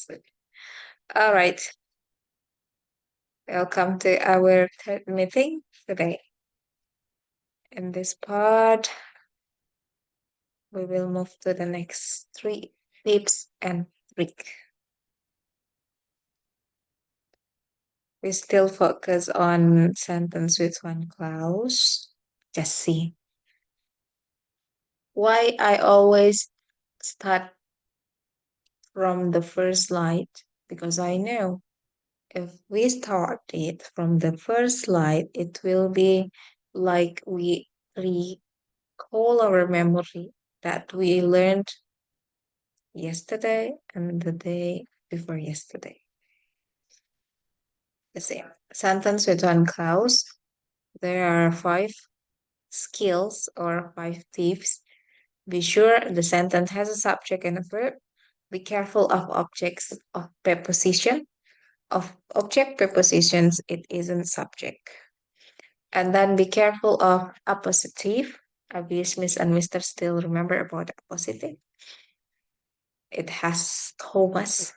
All right. Welcome to our third meeting today. In this part, we will move to the next 3 tips and trick. We still focus on sentence with one clause. Just see. Why I always start from the first slide? Because I know if we start it from the first slide, it will be like we recall our memory that we learned yesterday and the day before yesterday. The same. Sentence with one clause. There are 5 skills or 5 tips. Be sure the sentence has a subject and a verb. Be careful of objects of preposition. Of object prepositions, it isn't subject. And then be careful of appositive. Obvious Miss and Mr. still remember about appositive. It has Thomas.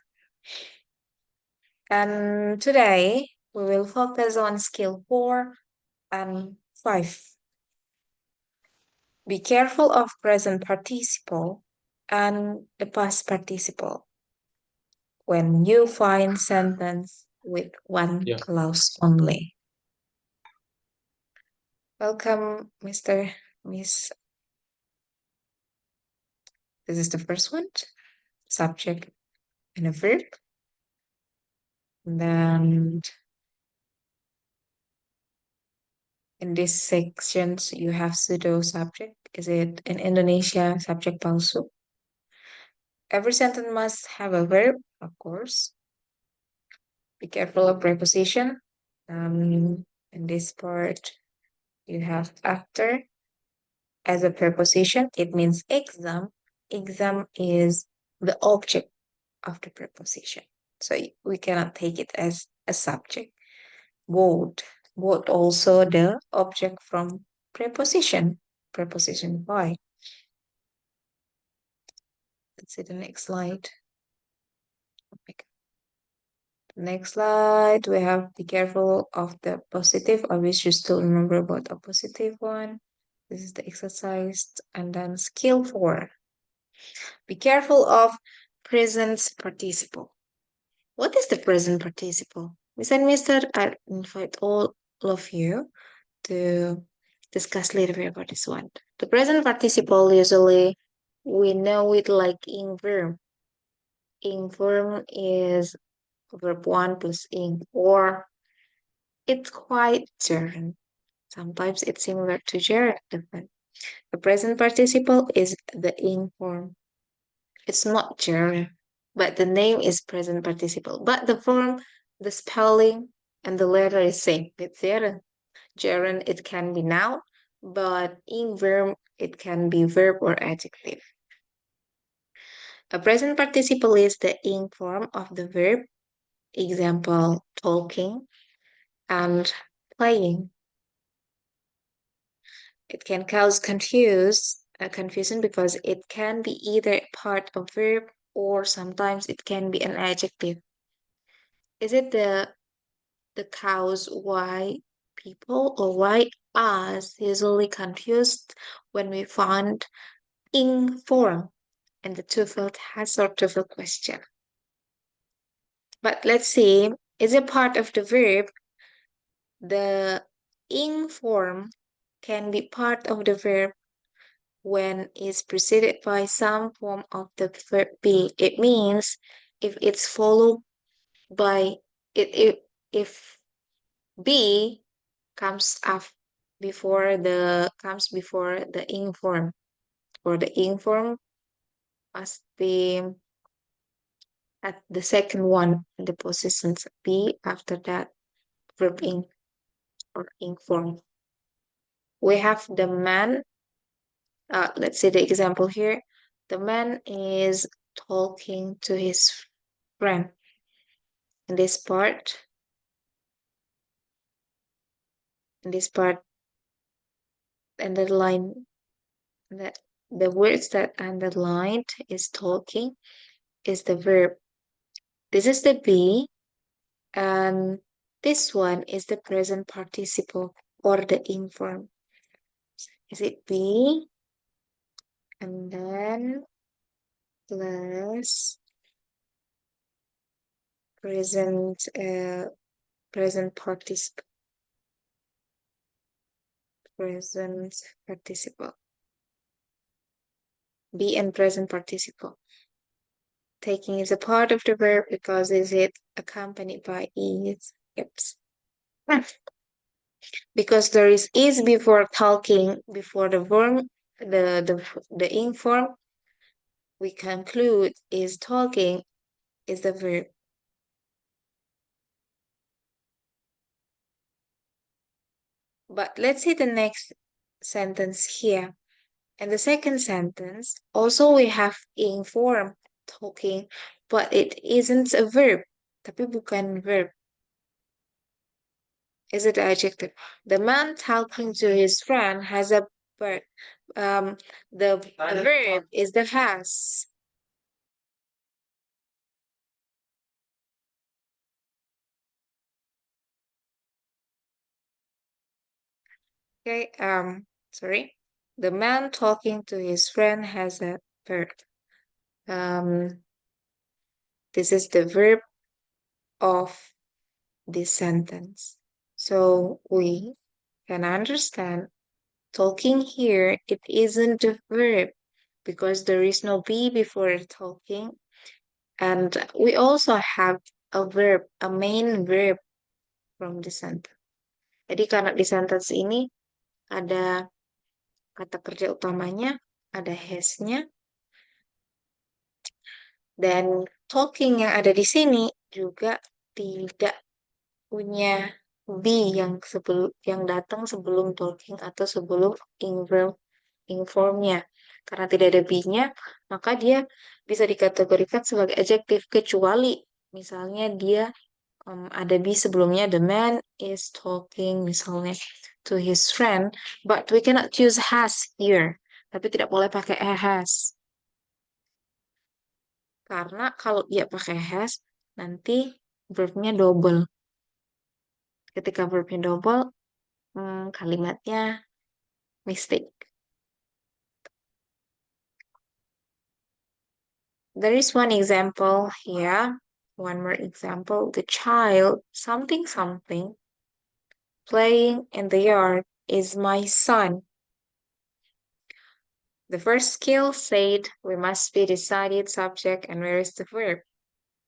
And today we will focus on skill 4 and 5. Be careful of present participle and the past participle when you find sentence with one clause only. Welcome, Mr. Miss. This is the first one, subject and a verb. And then in these sections, you have pseudo subject. Is it in Indonesia subject palsu? Every sentence must have a verb, of course. Be careful of preposition. In this part, you have after as a preposition. It means exam. Exam is the object of the preposition. So we cannot take it as a subject. Would. Would also the object from preposition. Preposition by. Let's see the next slide. Next slide, we have be careful of the positive. I wish you still remember about the positive one. This is the exercise. And then skill 4. Be careful of present participle. What is the present participle? Miss and Mr. I invite all of you to discuss a little bit about this one. The present participle usually we know it like in verb. In verb is verb 1 plus ing, or it's quite gerund. Sometimes it's similar to gerund. The present participle is the ing form. It's not gerund, but the name is present participle. But the form, the spelling, and the letter is same. It's gerund. Gerund, it can be noun, but in verb, it can be verb or adjective. A present participle is the ing form of the verb. Example, talking and playing. It can cause confusion because it can be either part of verb or sometimes it can be an adjective. Is it the cause why people or why us usually confused when we find ing form in the TOEFL test or TOEFL question? But let's see, is it part of the verb? The ing form can be part of the verb when it's preceded by some form of the verb be. It means if it's followed by if be comes before the ing form, or the ing form must be at the second one in the positions be after that verb ing or ing form. We have the man. Let's see the example here. The man is talking to his friend. In this part, underline the words that underlined is talking is the verb. This is the be, and this one is the present participle or the inform. Is it be? And then plus present participle. Present participle. Be and present participle. Taking is a part of the verb because is it accompanied by is. Yep. Because there is before talking, before the verb, the inform, we conclude is talking is the verb. But let's see the next sentence here. And the second sentence, also we have inform, talking, but it isn't a verb. Tapi bukan verb. Is it adjective? The man talking to his friend has a verb. The verb is the has. Okay, sorry. The man talking to his friend has a verb. Um, this is the verb of this sentence. So we can understand talking here, it isn't a verb because there is no be before talking. And we also have a verb, a main verb from the sentence. Jadi karena di sentence ini ada kata kerja utamanya, ada has-nya, dan talking yang ada di sini juga tidak punya be yang datang sebelum talking atau sebelum informnya. Karena tidak ada be-nya, maka dia bisa dikategorikan sebagai adjektif kecuali misalnya dia ada be sebelumnya, the man is talking misalnya to his friend, but we cannot use has here. Tapi tidak boleh pakai has. Karena kalau dia pakai has, nanti verbnya double. Ketika verbnya double, kalimatnya mistake. There is one example here. One more example. The child, something, something, playing in the yard is my son. The first skill said we must be decided subject and where is the verb.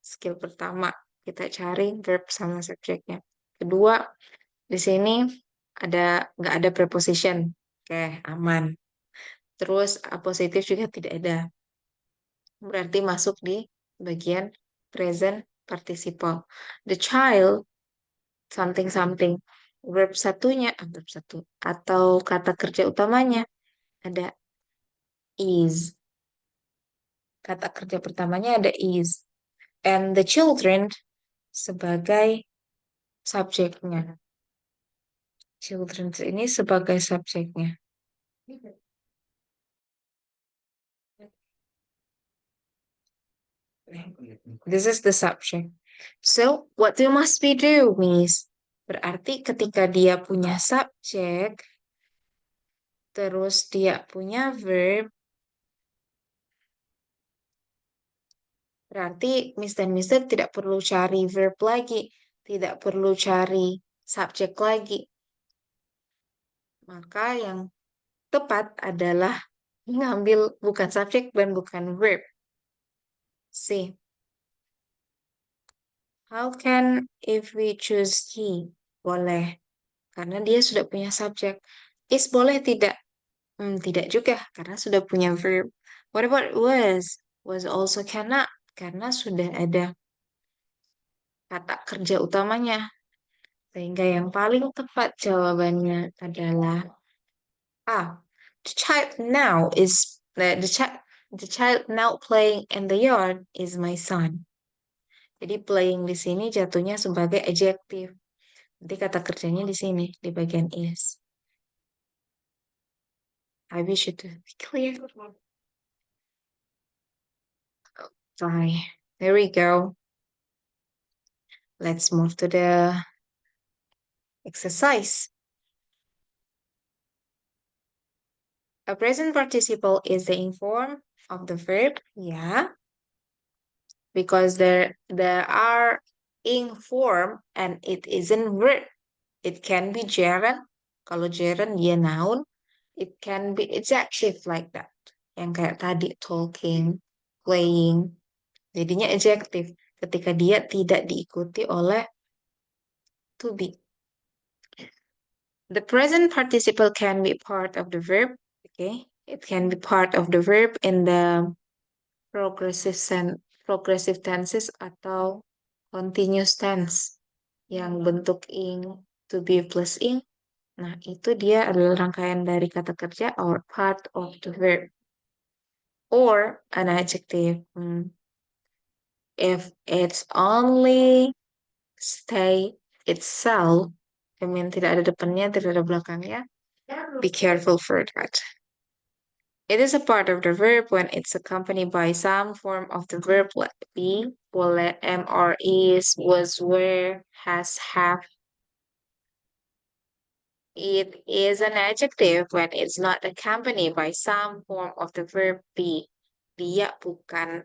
Skill pertama, kita cari verb sama subjeknya. Kedua, di sini nggak ada preposition. Oke, aman. Terus positif juga tidak ada. Berarti masuk di bagian present participle. The child something something. Verb satunya, verb satu atau kata kerja utamanya ada is. Kata kerja pertamanya ada is. And the children sebagai subjeknya. Children ini sebagai subjeknya. This is the subject. So, what do must we do, Miss? Berarti ketika dia punya subjek, terus dia punya verb, berarti Miss dan Mister tidak perlu cari verb lagi, tidak perlu cari subjek lagi. Maka yang tepat adalah mengambil bukan subjek dan bukan verb. See, how can if we choose he? Boleh, karena dia sudah punya subjek. Is boleh tidak? Tidak juga, karena sudah punya verb. What about was? Was also cannot, karena sudah ada kata kerja utamanya. Sehingga yang paling tepat jawabannya adalah A. The child now is the child now playing in the yard is my son. Jadi playing di sini jatuhnya sebagai adjektif. Nanti kata kerjanya di sini di bagian is. I wish it to be clear. Sorry. There we go. Let's move to the exercise. A present participle is the inform of the verb, yeah, because there are ing form and it isn't verb. It can be gerund. Kalau gerund dia noun. It can be adjective like that. Yang kayak tadi talking, playing. Jadinya adjective ketika dia tidak diikuti oleh to be. The present participle can be part of the verb. Okay, it can be part of the verb in the progressive tenses atau continuous tense yang bentuk ing to be plus ing. Nah, itu dia adalah rangkaian dari kata kerja or part of the verb or an adjective. If it's only stay itself, I mean tidak ada depannya, tidak ada belakangnya, be careful for that. It is a part of the verb when it's accompanied by some form of the verb like be, will, am, or is, was, were, has, have. It is an adjective when it's not accompanied by some form of the verb be. Dia bukan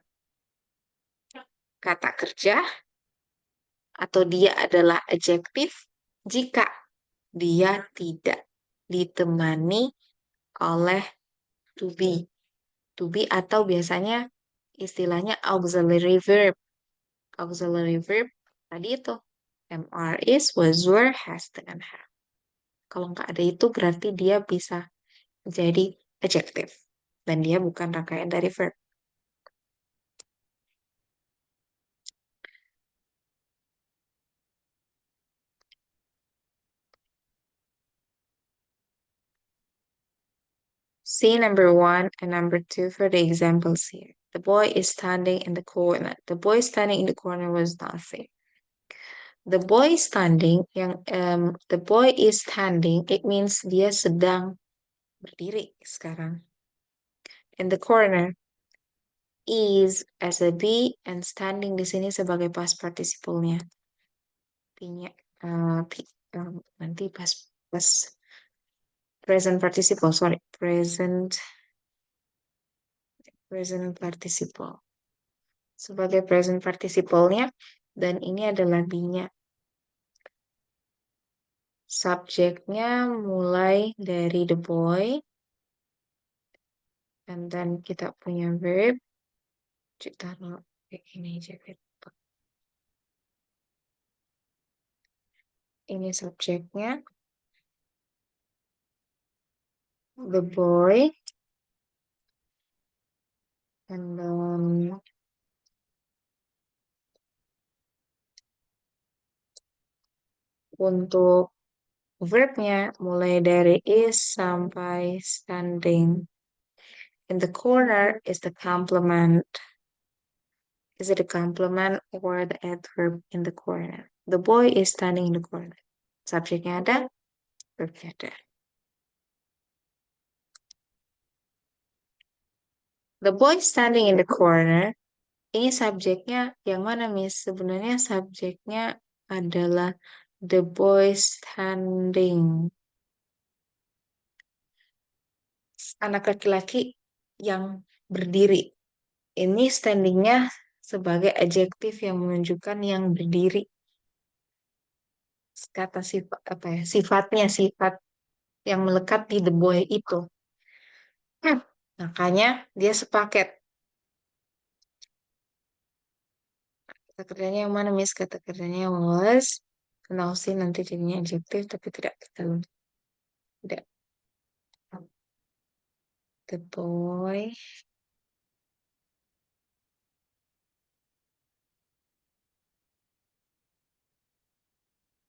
kata kerja atau dia adalah adjektif jika dia tidak ditemani oleh to be. To be atau biasanya istilahnya auxiliary verb. Auxiliary verb tadi itu am, are, is, was, were, has, dengan have. Kalau nggak ada itu berarti dia bisa jadi adjective dan dia bukan rangkaian dari verb. See number 1 and number 2 for the examples here. The boy is standing in the corner. The boy standing in the corner was nothing. The boy standing, the boy is standing, it means dia sedang berdiri sekarang. In the corner is as a be and standing di sini sebagai past participle-nya. P-nya, nanti pas present participle, sorry, present participle. Sebagai present participle-nya dan ini adalah be-nya. Subjeknya mulai dari the boy and then kita punya verb. Taruh ini aja. Ini subjeknya. The boy. And then untuk verbnya mulai dari is sampai standing. In the corner is the complement. Is it a complement or the adverb in the corner? The boy is standing in the corner. Subjeknya ada, verbnya ada. The boy standing in the corner. Ini subjeknya yang mana, Miss? Sebenarnya subjeknya adalah the boy standing. Anak laki-laki yang berdiri. Ini standingnya sebagai adjektif yang menunjukkan yang berdiri. Kata sifat apa ya? Sifat yang melekat di the boy itu. Makanya dia sepaket. Kata kerjanya yang mana, Miss? Kata kerjanya was. Kenal sih nanti jadinya adjektif, tapi tidak kita tidak. The boy.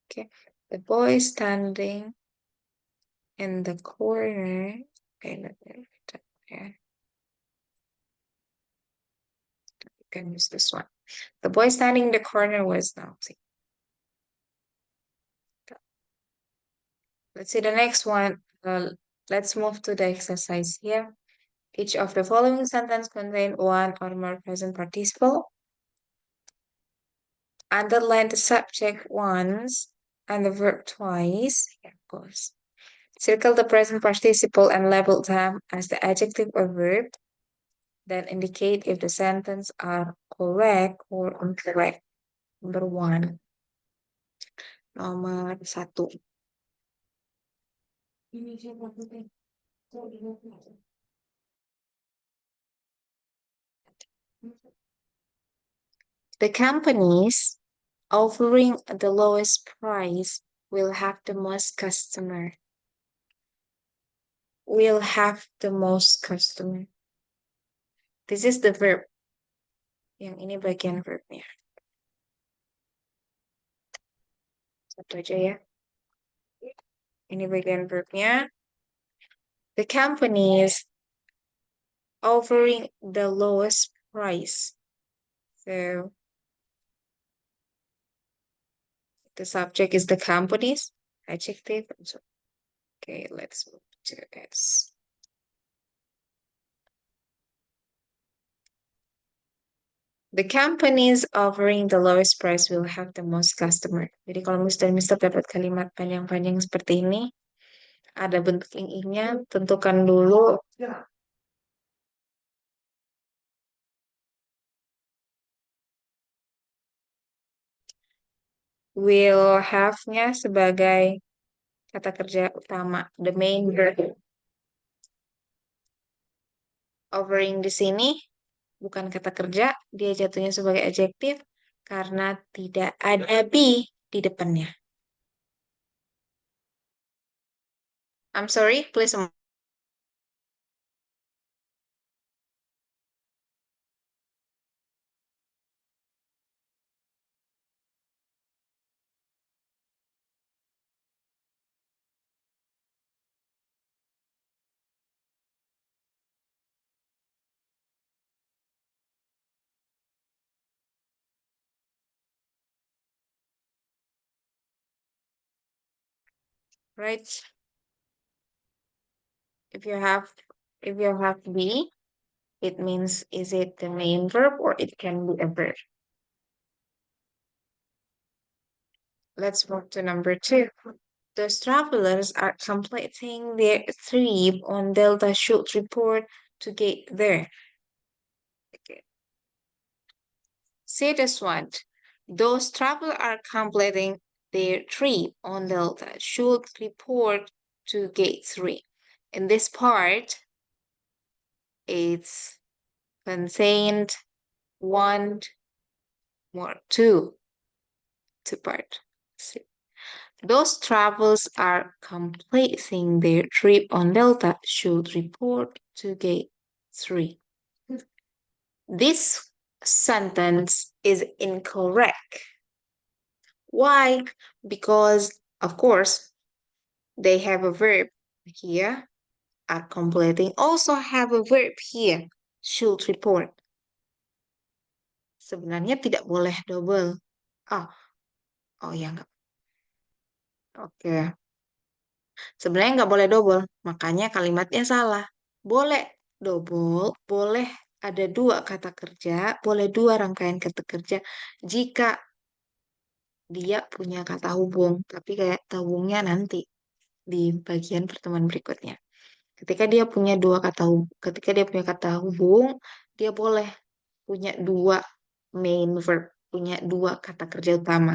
Okay. The boy standing in the corner. Okay, let me write that there. You can use this one. The boy standing in the corner was Nazi. Let's see the next one. Let's move to the exercise here. Each of the following sentence contain one or more present participle. Underline the subject once and the verb twice. Yeah, of course. Circle the present participle and label them as the adjective or verb. Then indicate if the sentence are correct or incorrect. Number one. Nomor satu. The companies offering the lowest price will have the most customer. Will have the most customer. This is the verb. Yang ini bagian verbnya. Satu aja ya. Ini bagian verbnya. The companies offering the lowest price. So the subject is the companies. Adjective. Okay, let's move to S. The companies offering the lowest price will have the most customer. Jadi kalau Mr. dapat kalimat panjang-panjang seperti ini, ada bentuk ing-nya, tentukan dulu will have-nya sebagai kata kerja utama, the main verb. Offering di sini bukan kata kerja, dia jatuhnya sebagai adjektif karena tidak ada be di depannya. I'm sorry, please. Right? If you have be, it means is it the main verb or it can be a verb. Let's move to number 2. Those travelers are completing their trip on Delta should report to get there. Okay. Say this one. Those travelers are completing their trip on Delta should report to gate 3. In this part, it's contained one more two part. See. Those travelers are completing their trip on Delta should report to gate 3. This sentence is incorrect. Why? Because, of course, they have a verb here, are completing, also have a verb here, should report. Sebenarnya tidak boleh double. Oh ya enggak. Oke. Sebenarnya nggak boleh double, makanya kalimatnya salah. Boleh double, boleh ada dua kata kerja, boleh dua rangkaian kata kerja jika dia punya kata hubung, tapi kayak hubungnya nanti di bagian pertemuan berikutnya. Ketika dia punya kata hubung, dia boleh punya dua main verb, punya dua kata kerja utama.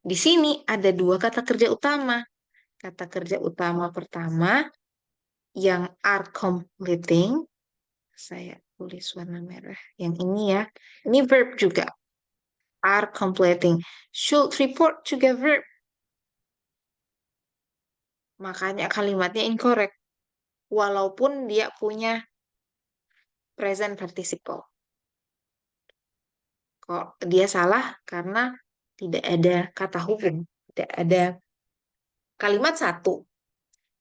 Di sini ada dua kata kerja utama. Kata kerja utama pertama yang are completing, saya tulis warna merah. Yang ini ya, ini verb juga. Are completing. Should report juga verb. Makanya kalimatnya incorrect. Walaupun dia punya present participle. Kok dia salah karena tidak ada kata hubung. Tidak ada kalimat satu.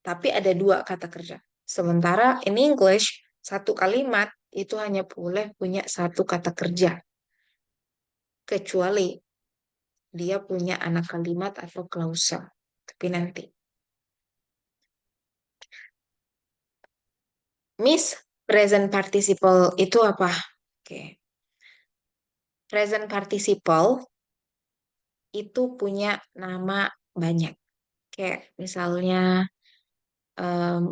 Tapi ada dua kata kerja. Sementara in English, satu kalimat itu hanya boleh punya satu kata kerja. Kecuali dia punya anak kalimat atau klausal. Tapi nanti. Miss, present participle itu apa? Oke. Present participle itu punya nama banyak. Kayak misalnya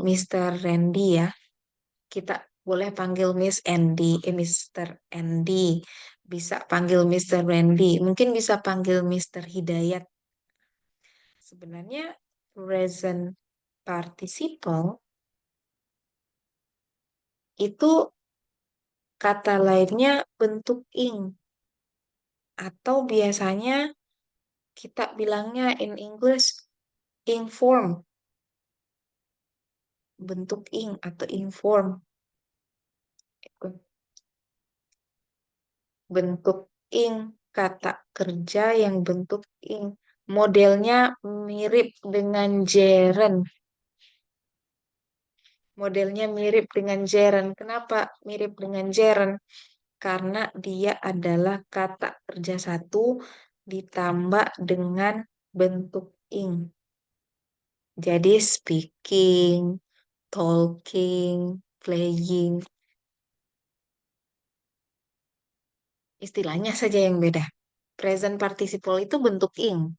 Mr. Randy ya. Kita boleh panggil Miss Andy, Mr. Andy. Bisa panggil Mr. Randy. Mungkin bisa panggil Mr. Hidayat. Sebenarnya present participle itu kata lainnya bentuk ing. Atau biasanya kita bilangnya in English ing form. Bentuk ing atau ing form. Bentuk ing, kata kerja yang bentuk ing. Modelnya mirip dengan gerund. Modelnya mirip dengan gerund. Kenapa mirip dengan gerund? Karena dia adalah kata kerja satu ditambah dengan bentuk ing. Jadi speaking, talking, playing, istilahnya saja yang beda. Present participle itu bentuk ing.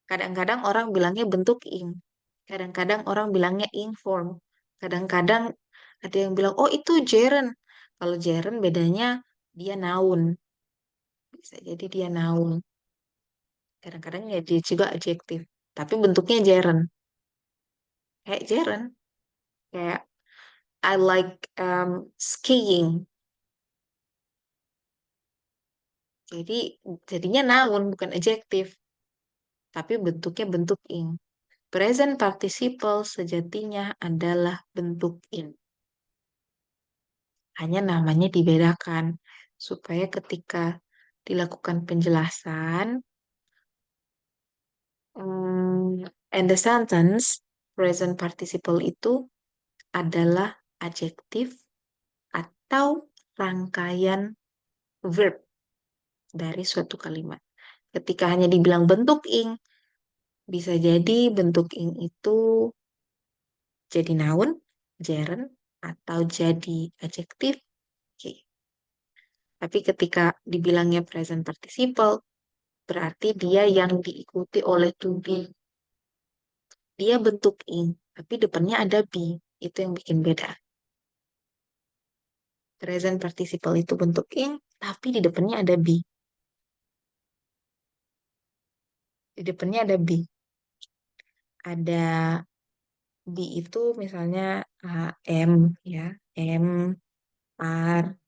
Kadang-kadang orang bilangnya bentuk ing. Kadang-kadang orang bilangnya ing form. Kadang-kadang ada yang bilang, oh itu gerund. Kalau gerund bedanya dia noun. Bisa jadi dia noun. Kadang-kadang ya dia juga adjektif. Tapi bentuknya gerund. Kayak gerund. Kayak I like skiing. Jadi jadinya noun bukan adjektif. Tapi bentuknya bentuk ing. Present participle sejatinya adalah bentuk ing. Hanya namanya dibedakan supaya ketika dilakukan penjelasan and the sentence present participle itu adalah adjektif atau rangkaian verb dari suatu kalimat. Ketika hanya dibilang bentuk ing, bisa jadi bentuk ing itu jadi noun, gerund, atau jadi adjektif. Oke. Tapi ketika dibilangnya present participle, berarti dia yang diikuti oleh to be. Dia bentuk ing, tapi depannya ada be. Itu yang bikin beda. Present participle itu bentuk ing, tapi di depannya ada be. Di depannya ada be. Ada be itu misalnya am ya, am, are,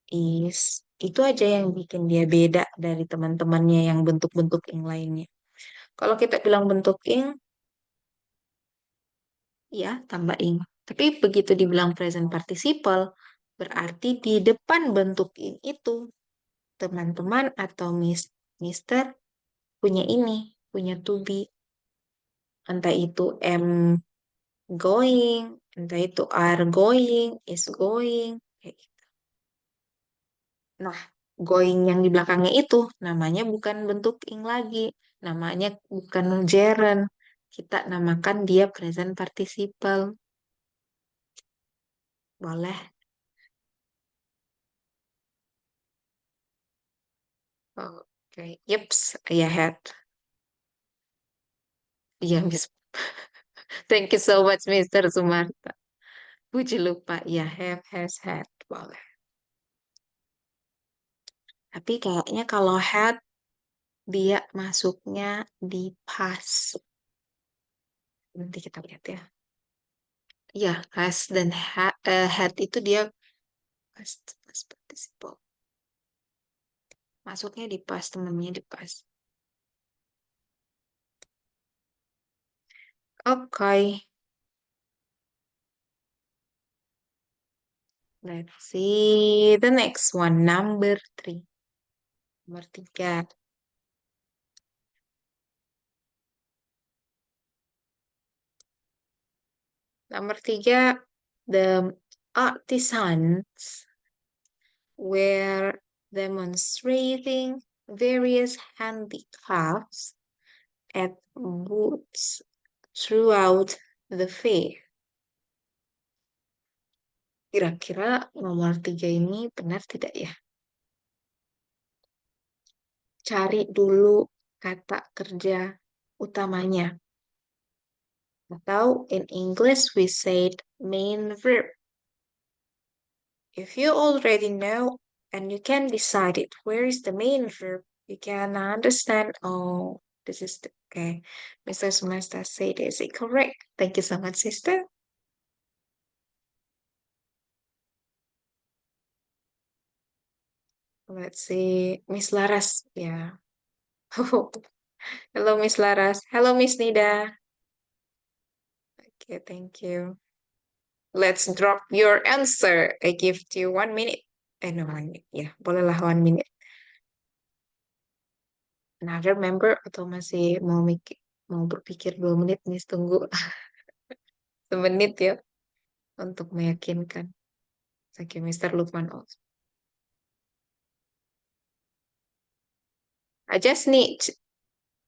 is. Itu aja yang bikin dia beda dari teman-temannya yang bentuk-bentuk ing lainnya. Kalau kita bilang bentuk ing, ya tambah ing. Tapi begitu dibilang present participle, berarti di depan bentuk ing itu teman-teman atau mister punya ini, punya to be. Entah itu am going, entah itu are going, is going. Kayak gitu. Nah, going yang di belakangnya itu namanya bukan bentuk ing lagi, namanya bukan gerund. Kita namakan dia present participle. Boleh. Oke, Yeps, ya had. Iya, Miss. Thank you so much, Mr. Sumarta. Puji lupa, ya have, has, had. Boleh. Tapi kayaknya kalau had, dia masuknya di past. Nanti kita lihat ya. Ya, has dan had itu dia past participle. Masuknya di past, temennya di past. Oke, let's see the next one, number three. Nomor tiga. Nomor tiga, the artisans were demonstrating various handicrafts at booths throughout the fair. Kira-kira nomor tiga ini benar tidak ya? cari dulu kata kerja utamanya. Atau in English we said main verb. If you already know and you can decide it, where is the main verb? You can understand, oh, this is the, okay. Mr. Sumasta said, is it correct? Thank you so much, sister. Let's see, Miss Laras. Yeah. Hello, Miss Laras. Hello, Miss Nida. Okay, thank you. Let's drop your answer. I give you 1 minute. No, 1 minute. Ya, bolehlah 1 minute. Another member atau masih mau berpikir 2 menit nih, tunggu 1 menit ya untuk meyakinkan. Oke, Mr. Lukman also. I just need,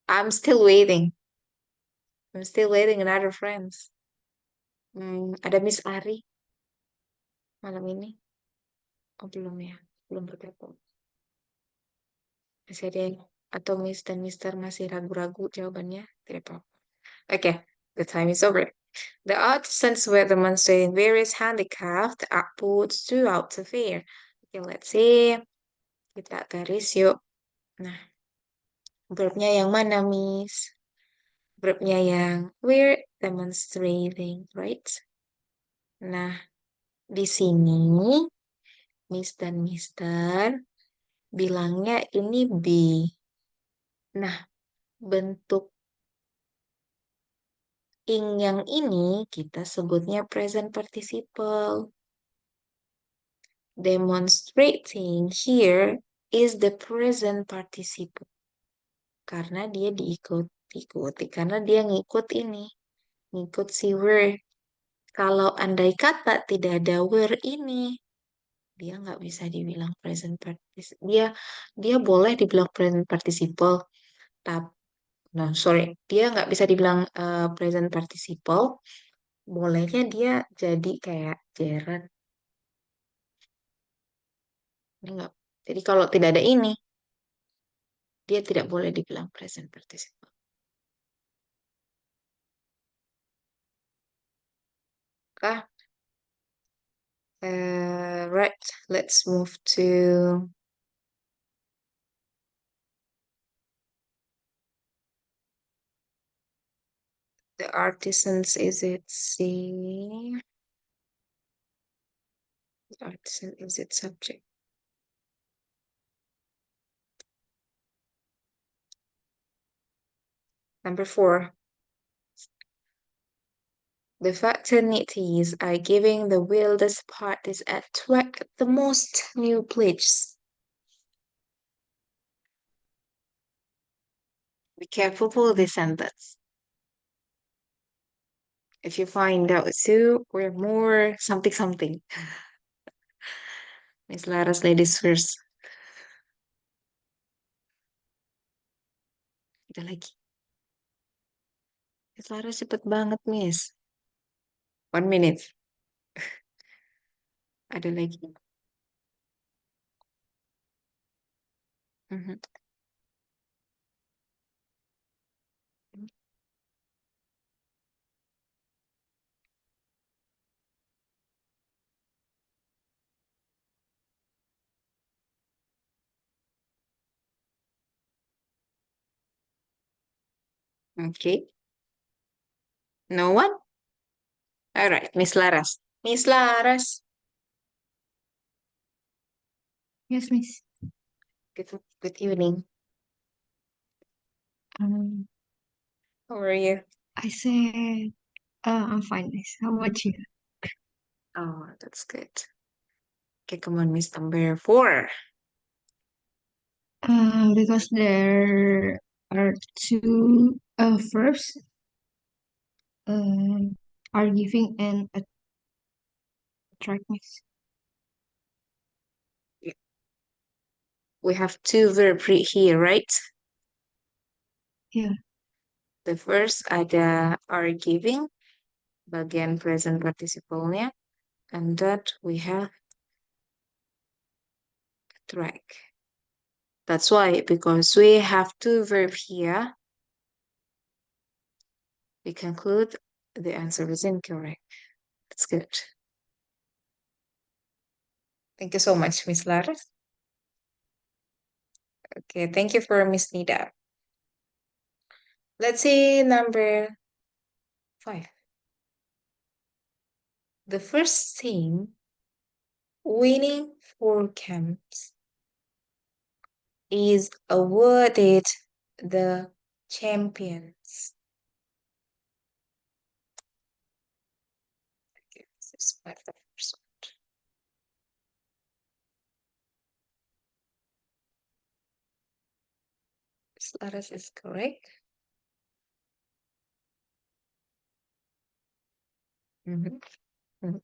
I'm still waiting. I'm still waiting another friends. Ada Miss Ari malam ini. Oh, belum ya. Belum bergabung. Masih ada atau Miss dan Mister masih ragu-ragu jawabannya? Tidak apa-apa. Okay, the time is over. The artisans were demonstrating various handicraft outputs throughout the fair. Okay, let's see. Kita garis yuk. Nah, verbnya yang mana, Miss? Verbnya yang we're demonstrating, right? Nah, di sini Miss dan Mister bilangnya ini be. Nah, bentuk ing yang ini kita sebutnya present participle. Demonstrating here is the present participle. Karena dia diikuti, karena dia ngikut ini, ngikut si were. Kalau andai kata tidak ada were ini, dia nggak bisa dibilang present participle. Dia boleh dibilang present participle, tapi no sorry, dia nggak bisa dibilang present participle. Bolehnya dia jadi kayak gerund. Enggak. Jadi kalau tidak ada ini, dia tidak boleh dibilang present participle. Kah? Right, let's move to the artisans. Is it C? The artisan is it subject? Number 4. The fraternities are giving the wildest parties attract the most new pledges. Be careful for this sentence. If you find out too, we're more something something. Miss Laras, ladies first. Ada lagi. Miss Laras cepet banget, Miss. 1 minute. Ada lagi. Mhm. Okay. No one? All right, Miss Laras. Miss Laras. Yes, Miss. Good evening. Um, How are you? I said, I'm fine, Miss. How about you? Oh, that's good. Okay, come on, Miss number 4. Because there are two verbs, uh, are giving and attract, Miss. We have two verbs here, right? Yeah. The first ada are giving, bagian present participle-nya, and that we have attract. That's why, because we have two verbs here, we conclude the answer is incorrect. That's good. Thank you so much, Miss Laris. Okay, thank you for Miss Nida. Let's see number 5. The first team winning 4 camps is awarded the champions. Okay, this is what the first one. Laris is correct. Mhm. Mhm.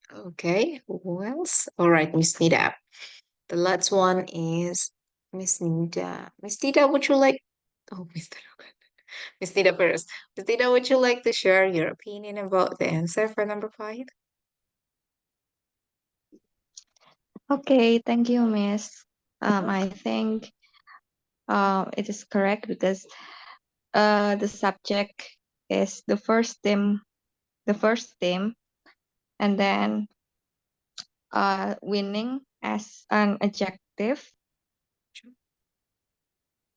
Okay, who else? All right, Miss Nida. The last one is Miss Nida. Miss Nida, would you like? Oh, Mr. Miss Nida first. Miss Nida, would you like to share your opinion about the answer for number 5? Okay, thank you, Miss. I think it is correct because the subject is the first team, and then winning as an adjective.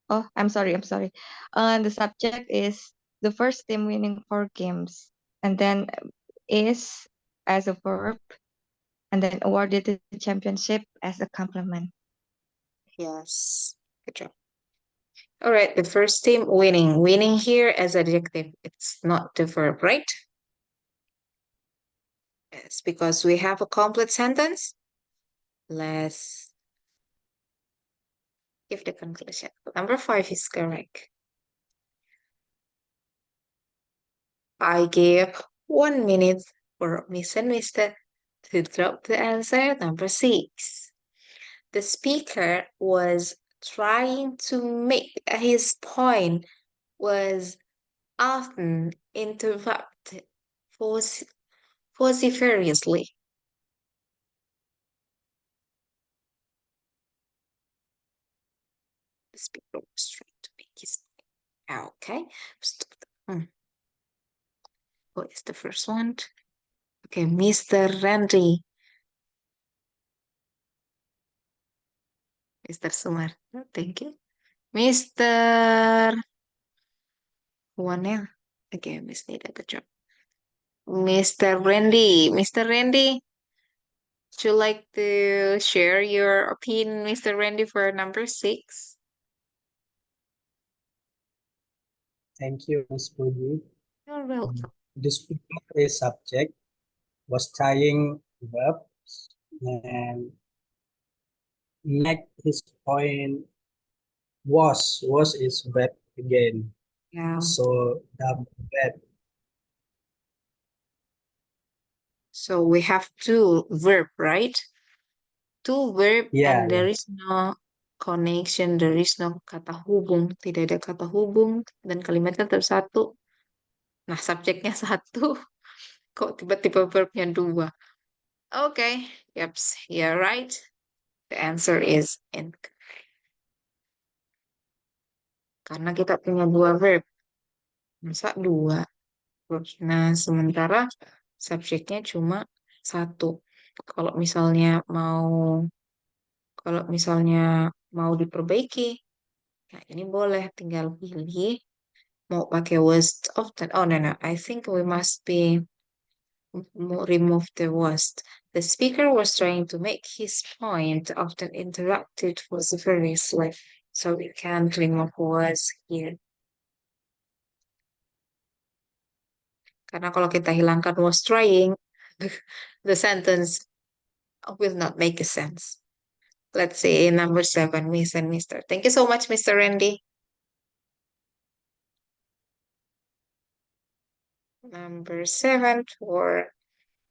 Oh, I'm sorry. The subject is the first team winning 4 games, and then is as a verb, and then awarded the championship as a compliment. Yes. Good job. All right, the first team winning. Winning here as adjective. It's not the verb, right? Yes, because we have a complete sentence. Let's give the conclusion. Number 5 is correct. I gave 1 minute for Miss and Mister to drop the answer. Number 6. The speaker was trying to make his point was often interrupted vociferously. The speaker was trying to make his point. Okay. What is the first one? Okay, Mr. Randy. Mr. Sumar. Thank you. Mr. Juanel. Okay, Miss Nida, good job. Mr. Randy. Mr. Randy, would you like to share your opinion, Mr. Randy, for number 6? Thank you, Ms. Puji. You're welcome. The speaker is subject, was trying verb, and make his point was is verb again. Yeah. So the verb, So we have two verb, right? Two verb yeah, and there is no connection, there is no kata hubung, tidak ada kata hubung dan kalimatnya tetap satu. Nah, subjeknya satu, kok tiba-tiba verbnya 2? Okay, yep, you're right. The answer is incorrect. Karena kita punya 2 verb, masa 2? Nah, sementara subjeknya cuma satu. Kalau misalnya mau kalau misalnya mau diperbaiki, nah ini boleh tinggal pilih mau pakai was often. Oh no no, I think we must be remove the was. The speaker was trying to make his point, often interrupted vociferously. So we can't remove was here. Karena kalau kita hilangkan was trying, the sentence will not make a sense. Let's see number 7, Miss and Mister. Thank you so much, Mr. Randy. Number 7 for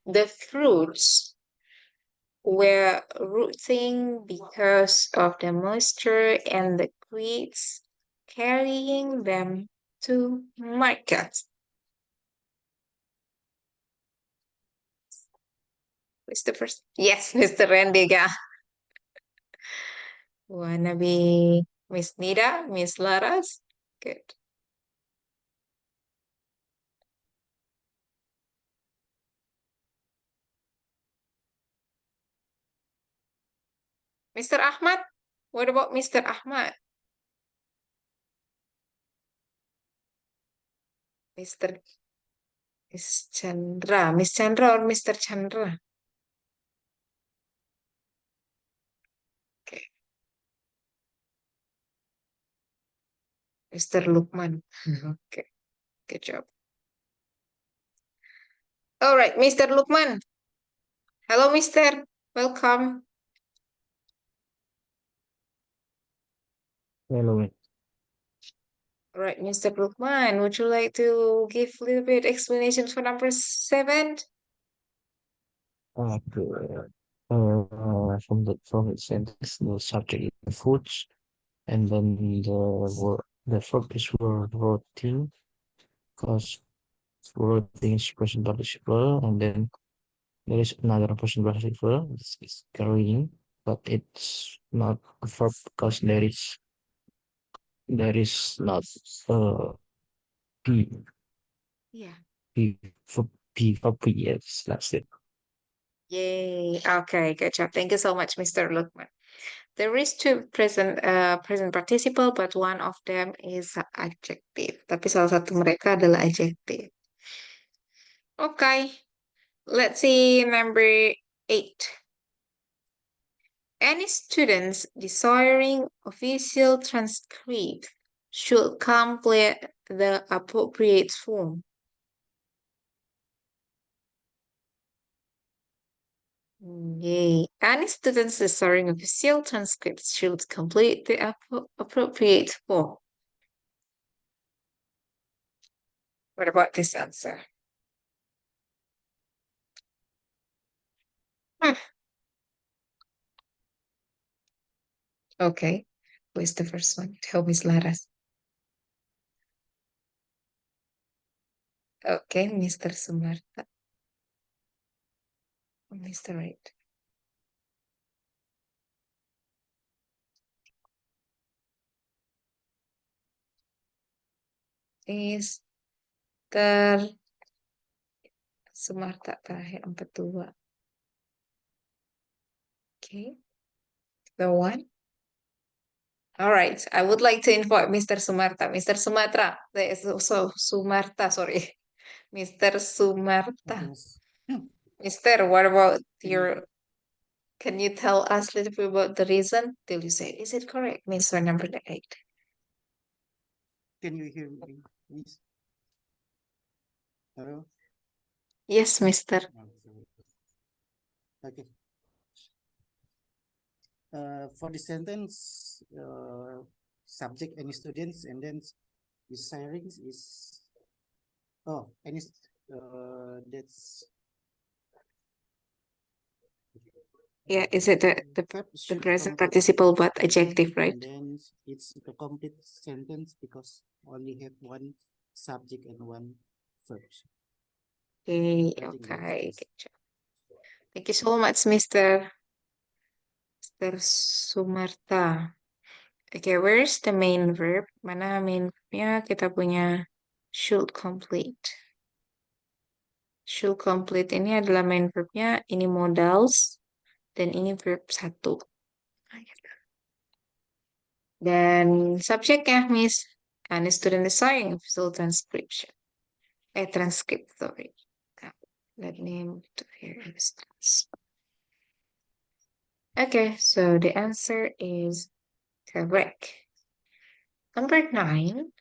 the fruits were rooting because of the moisture and the weeds carrying them to market. Who's the first? Yes, Mr. Rendiga. Wanna be Miss Nida, Miss Laras? Good. Mr. Ahmad? What about Mr. Ahmad? Mr. Miss Chandra. Miss Chandra or Mr. Chandra? Okay. Mr. Lukman. Okay. Good job. All right, Mr. Lukman. Hello, Mister. Welcome. Hello. All right, Mr. Lukman, would you like to give a little bit explanation for number 7? Okay. From the sentence, the subject is foods, and then the verb is routine, because routine is present participle, and then there is another present participle, it's carrying, but it's not a verb because there is not p Yeah. p for p. Yes, that's it. Yay. Okay, good job. Thank you so much, Mr. Lukman. There is two present participle, but one of them is adjective. Tapi salah satu mereka adalah adjective. Okay, let's see number 8. Any students desiring official transcript should complete the appropriate form. Yay. Any students desiring official transcripts should complete the appropriate form. What about this answer? Hmm. Okay. Who is the first one? Tell Miss Laras. Okay, Mr. Sumarta. Mr. Right. Mr. Sumarta terakhir 42. Okay. The one. All right. I would like to invite Mr. Sumarta. Mr. Sumatra. There is also Sumarta, sorry. Mr. Sumarta. Yes. Mister, what about Can you, your, can you tell us a little bit about the reason till you say, is it correct, Mr. number 8? can you hear me, please? Hello? Yes, Mister. Oh, sorry. Okay. For the sentence, subject any students, and then desiring is any that's Yeah, is it the verb the should present complete, participle but adjective, right? and then it's a complete sentence because only have one subject and one verb. Okay, I think that's okay, it. good job. Thank you so much, Mr. Sumarta. Okay, where's the main verb? Mana main verbnya? Kita punya should complete. Should complete ini adalah main verbnya. Ini modals. Dan ini verb 1. Dan subjeknya, Miss. And student desiring official transcription. Transcript, sorry. Let me move to here. Okay, so the answer is correct. Number 9,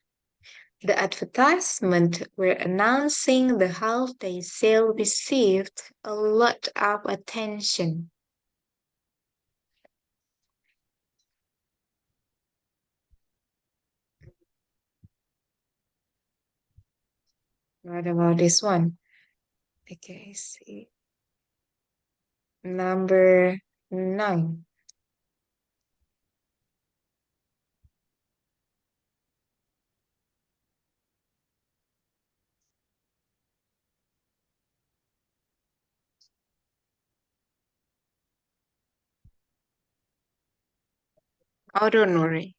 the advertisement were announcing the holiday sale received a lot of attention. What about this one? Okay, see. Number 9. Oh, don't worry.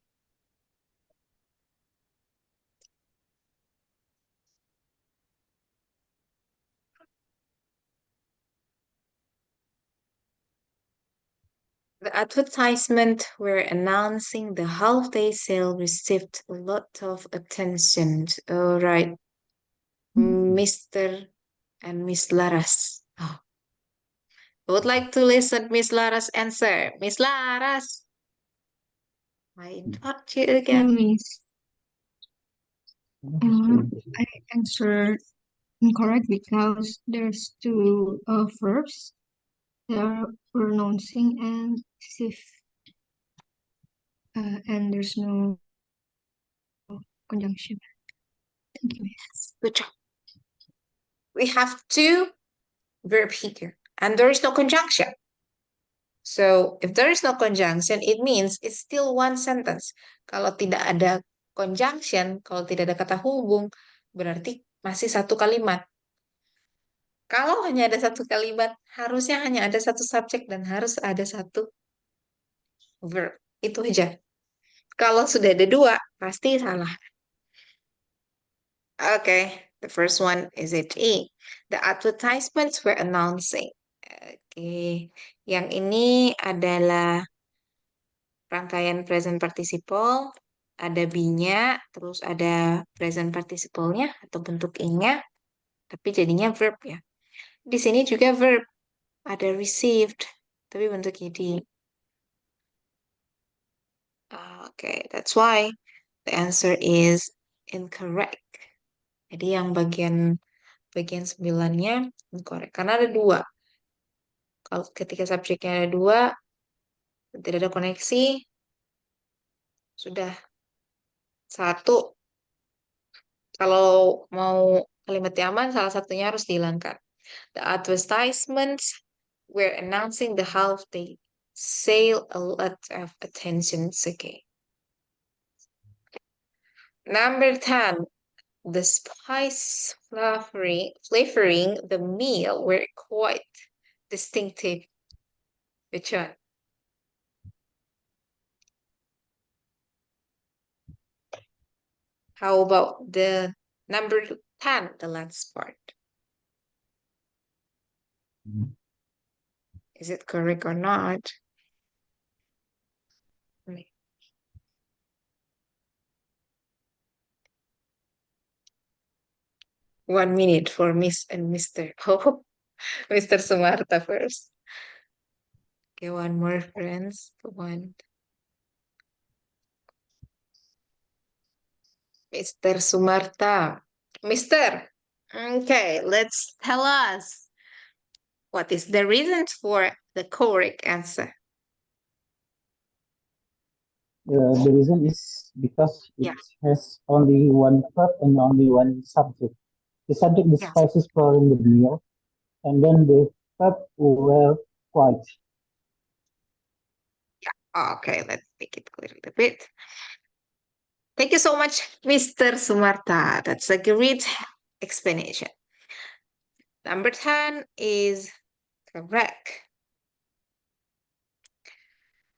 The advertisement were announcing the half-day sale received a lot of attention. All right, Mr. and Miss Laras. Oh, I would like to listen Miss Laras' answer. Miss Laras, I interrupt you again. Miss, I answered incorrect because there's two verbs. They are pronouncing and sif, and there's no conjunction. Thank you, Miss. Good job. We have two verb here, and there is no conjunction. So, if there is no conjunction, it means it's still one sentence. Kalau tidak ada conjunction, kalau tidak ada kata hubung, berarti masih satu kalimat. Kalau hanya ada satu kalimat, harusnya hanya ada satu subjek dan harus ada satu verb. Itu aja. Kalau sudah ada dua, pasti salah. Okay, the first one is it E. The advertisements were announcing. Oke, yang ini adalah rangkaian present participle, ada be-nya, terus ada present participle-nya atau bentuk ing-nya, tapi jadinya verb ya. Di sini juga verb, ada received, tapi bentuk id. Okay, that's why the answer is incorrect. Jadi yang bagian 9-nya incorrect. Karena ada dua. Kalau ketika subjeknya ada dua, tidak ada koneksi, sudah satu. Kalau mau kalimat aman, salah satunya harus dihilangkan. The advertisements were announcing the half-day sale a lot of attention. Okay. Number 10. The spice flavoring the meal were quite distinctive. Which one? How about the number 10, the last part? Is it correct or not? 1 minute for Miss and Mr. Oh, Mr. Sumarta first. Okay, one more, friends. One. Mr. Sumarta. Mister. Okay, let's tell us what is the reason for the correct answer. The reason is because it has only one verb and only one subject. The subject is spices flavoring the meal, and then the verb were quite. Yeah, okay, let's make it clear a little bit. Thank you so much, Mr. Sumarta. That's a great explanation. Number 10 is correct.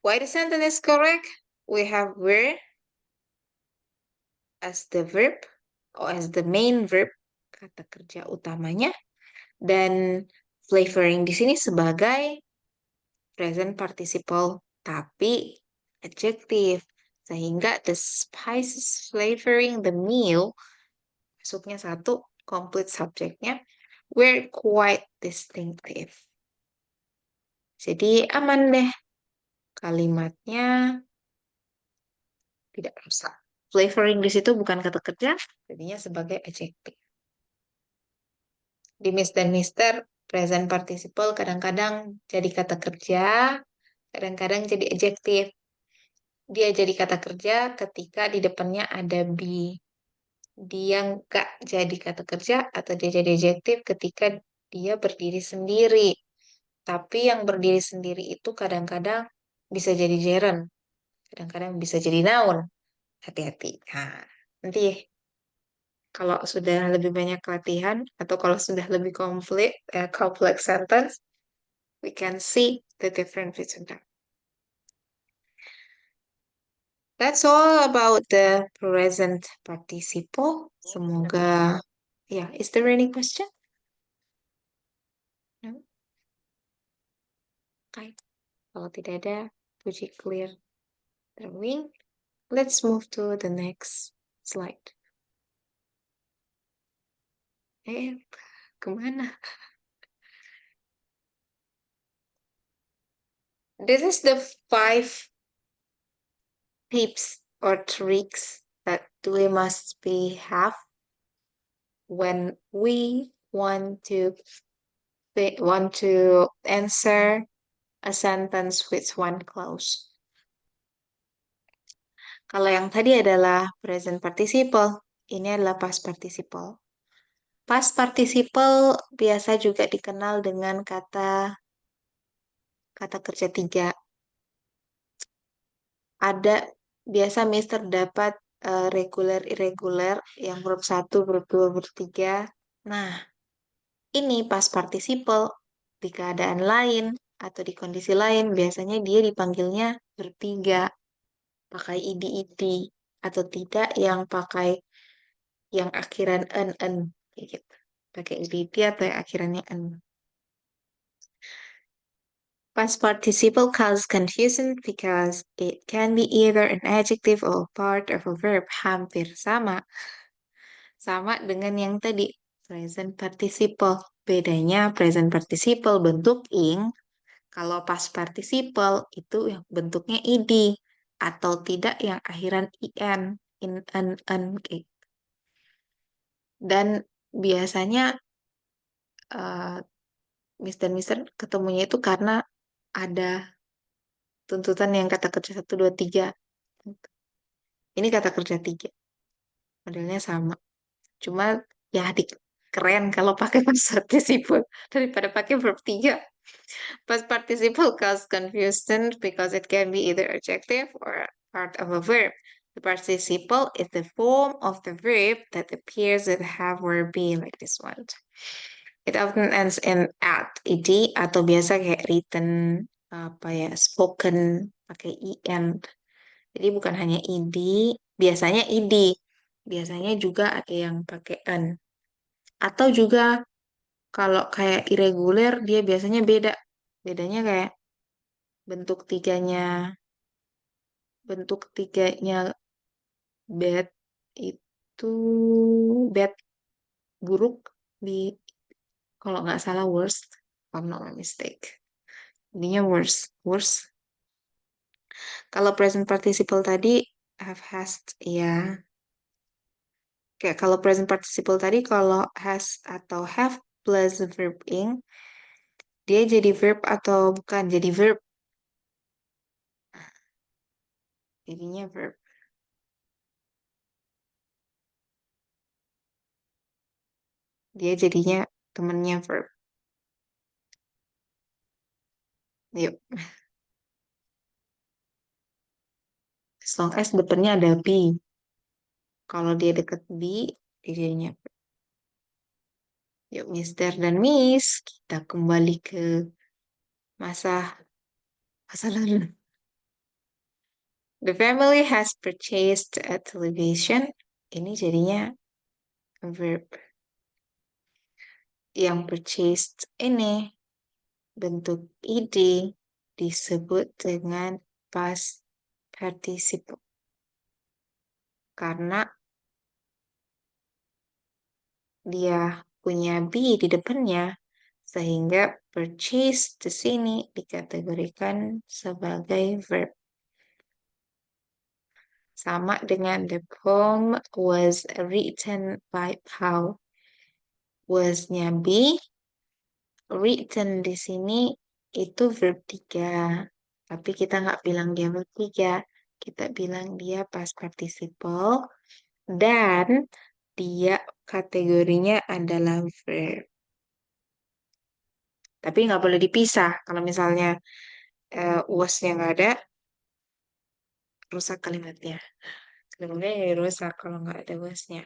Why the sentence is correct? We have were as the verb or as the main verb, kata kerja utamanya, dan flavoring di sini sebagai present participle, tapi adjective. Sehingga the spices flavoring the meal, masuknya satu, complete subjeknya, were quite distinctive. Jadi aman deh. Kalimatnya tidak rusak. Flavoring di situ bukan kata kerja, jadinya sebagai adjective. Di Miss dan Mister, present participle kadang-kadang jadi kata kerja, kadang-kadang jadi adjective. Dia jadi kata kerja ketika di depannya ada be. Dia nggak jadi kata kerja atau dia jadi adjective ketika dia berdiri sendiri. Tapi yang berdiri sendiri itu kadang-kadang bisa jadi gerund, kadang-kadang bisa jadi noun. Hati-hati. Nah, nanti kalau sudah lebih banyak latihan atau kalau sudah lebih complex sentence, we can see the difference between them. That's all about the present participle. Semoga, yeah. Is there any question? No? Okay. Kalau tidak ada, puji clear drawing. Let's move to the next slide. Kemana? This is the 5 tips or tricks that we must be have when we want to answer a sentence with one clause. Kalau yang tadi adalah present participle, ini adalah past participle. Past participle biasa juga dikenal dengan kata kerja 3. Ada biasa Mister dapat reguler irregular yang verb 1, verb 2, verb 3. Nah, ini past participle di keadaan lain atau di kondisi lain biasanya dia dipanggilnya bertiga pakai id atau tidak yang pakai yang akhiran en kayak gitu. Pakai id atau yang akhirannya en. Past participle causes confusion because it can be either an adjective or part of a verb. Hampir sama. Sama dengan yang tadi, present participle. Bedanya present participle bentuk ing, kalau past participle itu yang bentuknya id atau tidak yang akhiran in, en, kayak. Dan biasanya Mister ketemunya itu karena ada tuntutan yang kata kerja 1, 2, 3. Ini kata kerja 3. Modelnya sama. Cuma ya keren kalau pakai past participle daripada pakai verb 3. Past participle cause confusion because it can be either adjective or part of a verb. The participle is the form of the verb that appears with have or be like this one. It often ends in at, ed, atau biasa kayak written, spoken, pakai en. Jadi bukan hanya id, biasanya id. Biasanya juga ada yang pakai en. Atau juga kalau kayak irregular, dia biasanya beda. Bedanya kayak bentuk tiganya bad itu bad buruk di kalau nggak salah worst, if I'm not mistake. Ininya worst. Kalau present participle tadi have has ya. Kayak kalau present participle tadi kalau has atau have plus verb ing dia jadi verb atau bukan jadi verb. Jadinya verb. Dia jadinya temennya verb. Yuk. As long as depannya ada be. Kalau dia deket be, dia jadinya verb. Yuk, Mister dan Miss, kita kembali ke masa lalu. The family has purchased a television. Ini jadinya verb. Yang purchased ini bentuk id disebut dengan past participle. Karena dia punya be di depannya, sehingga purchase di sini dikategorikan sebagai verb. Sama dengan the poem was written by Paul. Was-nya be, written di sini itu verb 3. Tapi kita nggak bilang dia verb 3. Kita bilang dia past participle. Dan dia kategorinya adalah verb. Tapi nggak boleh dipisah. Kalau misalnya was-nya nggak ada, rusak kalimatnya. Kalimatnya jadi rusak kalau nggak ada was-nya.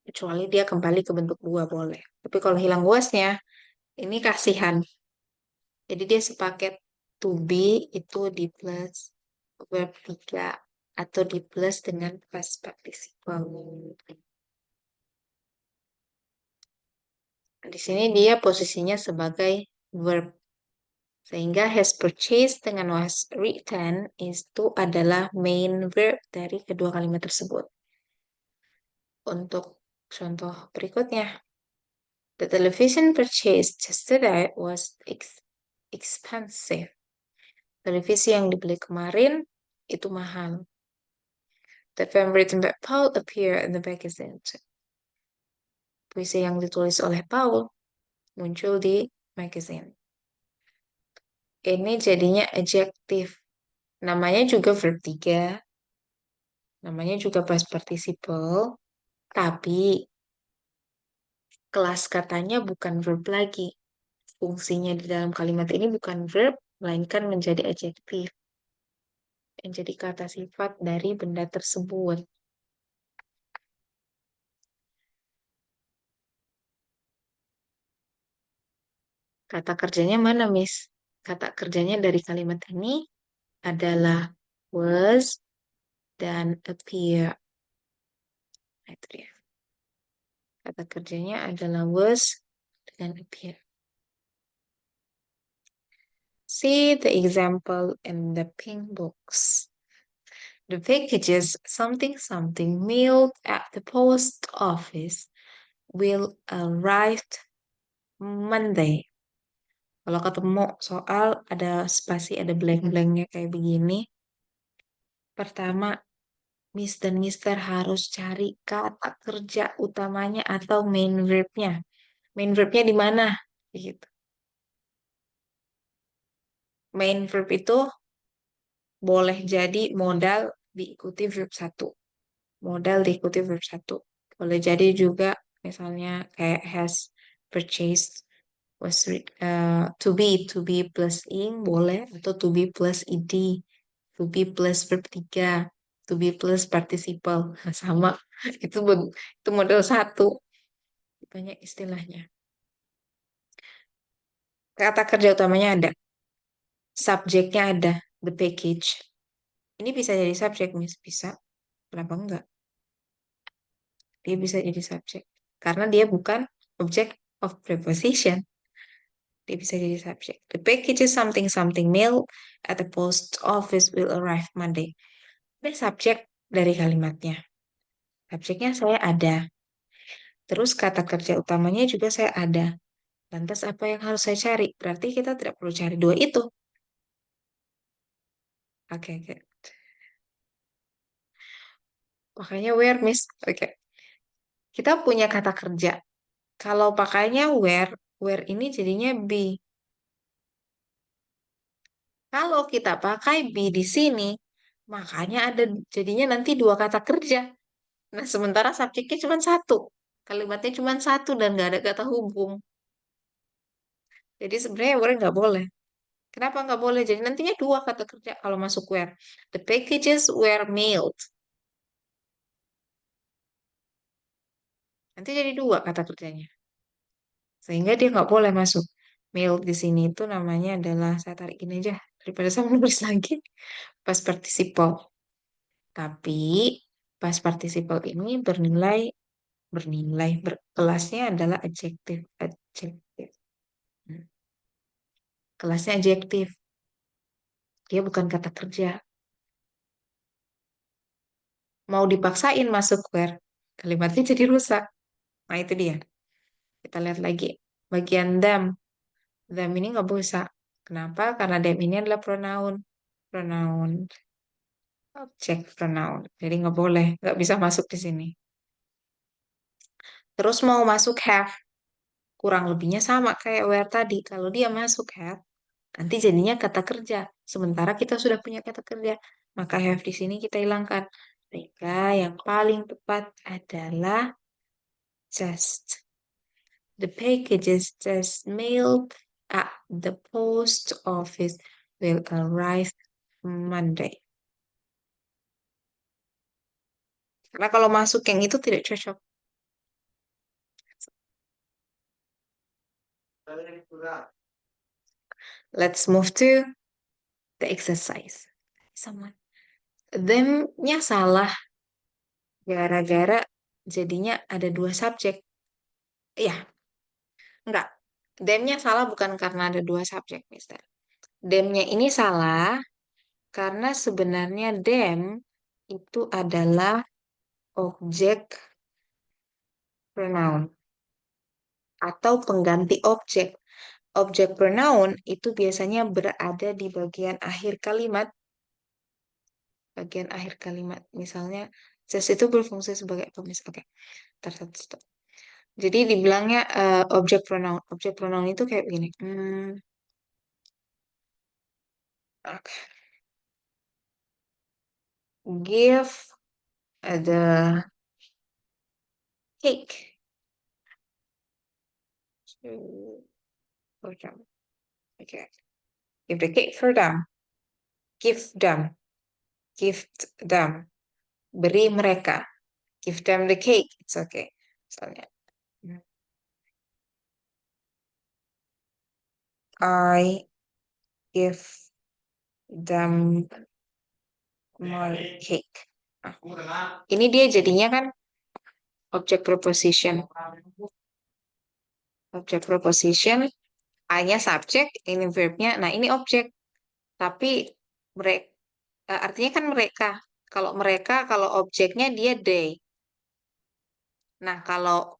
Kecuali dia kembali ke bentuk 2 boleh. Tapi kalau hilang was-nya, ini kasihan. Jadi dia sepaket to be itu di plus verb 3 atau di plus dengan past participle. Di sini dia posisinya sebagai verb. Sehingga has purchased dengan was written itu adalah main verb dari kedua kalimat tersebut. Untuk contoh berikutnya. The television purchased yesterday was expensive. Televisi yang dibeli kemarin itu mahal. The poem written by Paul appeared in the magazine. Puisi yang ditulis oleh Paul muncul di magazine. Ini jadinya adjektif. Namanya juga verb 3. Namanya juga past participle. Tapi kelas katanya bukan verb lagi. Fungsinya di dalam kalimat ini bukan verb, melainkan menjadi adjektif. Menjadi kata sifat dari benda tersebut. Kata kerjanya mana, Miss? Kata kerjanya dari kalimat ini adalah was dan appear. Nah, itu dia. Kata kerjanya adalah was dan appear. See the example in the pink box. The packages something something mailed at the post office will arrive Monday. Kalau ketemu soal ada spasi, ada blank-blanknya kayak begini. Pertama, Miss dan Mister harus cari kata kerja utamanya atau main verbnya. Main verbnya di mana? Gitu. Main verb itu boleh jadi modal diikuti verb 1. Modal diikuti verb 1. Boleh jadi juga misalnya kayak has purchased, was to be plus ing boleh, atau to be plus ed, to be plus verb 3, to be plus participle. Sama, itu model 1. Banyak istilahnya. Kata kerja utamanya ada. Subjeknya ada, the package. Ini bisa jadi subjek, Miss. Bisa. Kenapa enggak? Dia bisa jadi subjek. Karena dia bukan object of preposition. Dia bisa jadi subjek. The package is something something mail at the post office will arrive Monday. Ini subjek dari kalimatnya. Subjeknya saya ada. Terus kata kerja utamanya juga saya ada. Lantas apa yang harus saya cari? Berarti kita tidak perlu cari dua itu. Oke, oke. Makanya where, Miss? Oke. Kita punya kata kerja. Kalau pakainya where ini jadinya be. Kalau kita pakai be di sini, makanya ada jadinya nanti dua kata kerja. Nah, sementara subjeknya cuma satu. Kalimatnya cuma satu dan nggak ada kata hubung. Jadi sebenarnya where nggak boleh. Kenapa nggak boleh? Jadi nantinya dua kata kerja kalau masuk where. The packages were mailed. Nanti jadi dua kata kerjanya. Sehingga dia nggak boleh masuk. Mailed di sini itu namanya adalah, saya tarik gini aja. Daripada saya menulis lagi. Past participle. Tapi past participle ini kelasnya adalah adjektif. Adjektif. Kelasnya adjektif. Dia bukan kata kerja. Mau dipaksain masuk where, kalimatnya jadi rusak. Nah, itu dia. Kita lihat lagi. Bagian them. Them ini nggak bisa. Kenapa? Karena them ini adalah pronoun. Pronoun. Object pronoun. Jadi nggak boleh. Nggak bisa masuk di sini. Terus mau masuk have. Kurang lebihnya sama kayak where tadi. Kalau dia masuk have, nanti jadinya kata kerja. Sementara kita sudah punya kata kerja. Maka have di sini kita hilangkan. Sehingga yang paling tepat adalah just. The packages just mailed at the post office will arrive Monday. Karena kalau masuk yang itu tidak cocok. Let's move to the exercise. Someone. Them-nya salah gara-gara jadinya ada dua subjek. Iya, enggak. Them-nya salah bukan karena ada dua subjek, Mister. Them-nya ini salah karena sebenarnya them itu adalah objek pronoun atau pengganti objek. Objek pronoun itu biasanya berada di bagian akhir kalimat. Bagian akhir kalimat. Misalnya, just itu berfungsi sebagai apa? Oke, stop. Jadi dibilangnya objek pronoun. Objek pronoun itu kayak gini. Oke. Give the cake for them. Okay. Give the cake for them. Give them. Gift them. Beri mereka. Give them the cake. It's okay. Misalnya. I give them my cake. Nah, ini dia jadinya kan objek preposition. Objek preposition, I-nya subjek, ini verb-nya. Nah, ini objek. Tapi mereka artinya kan mereka. Kalau objeknya dia they. Nah, kalau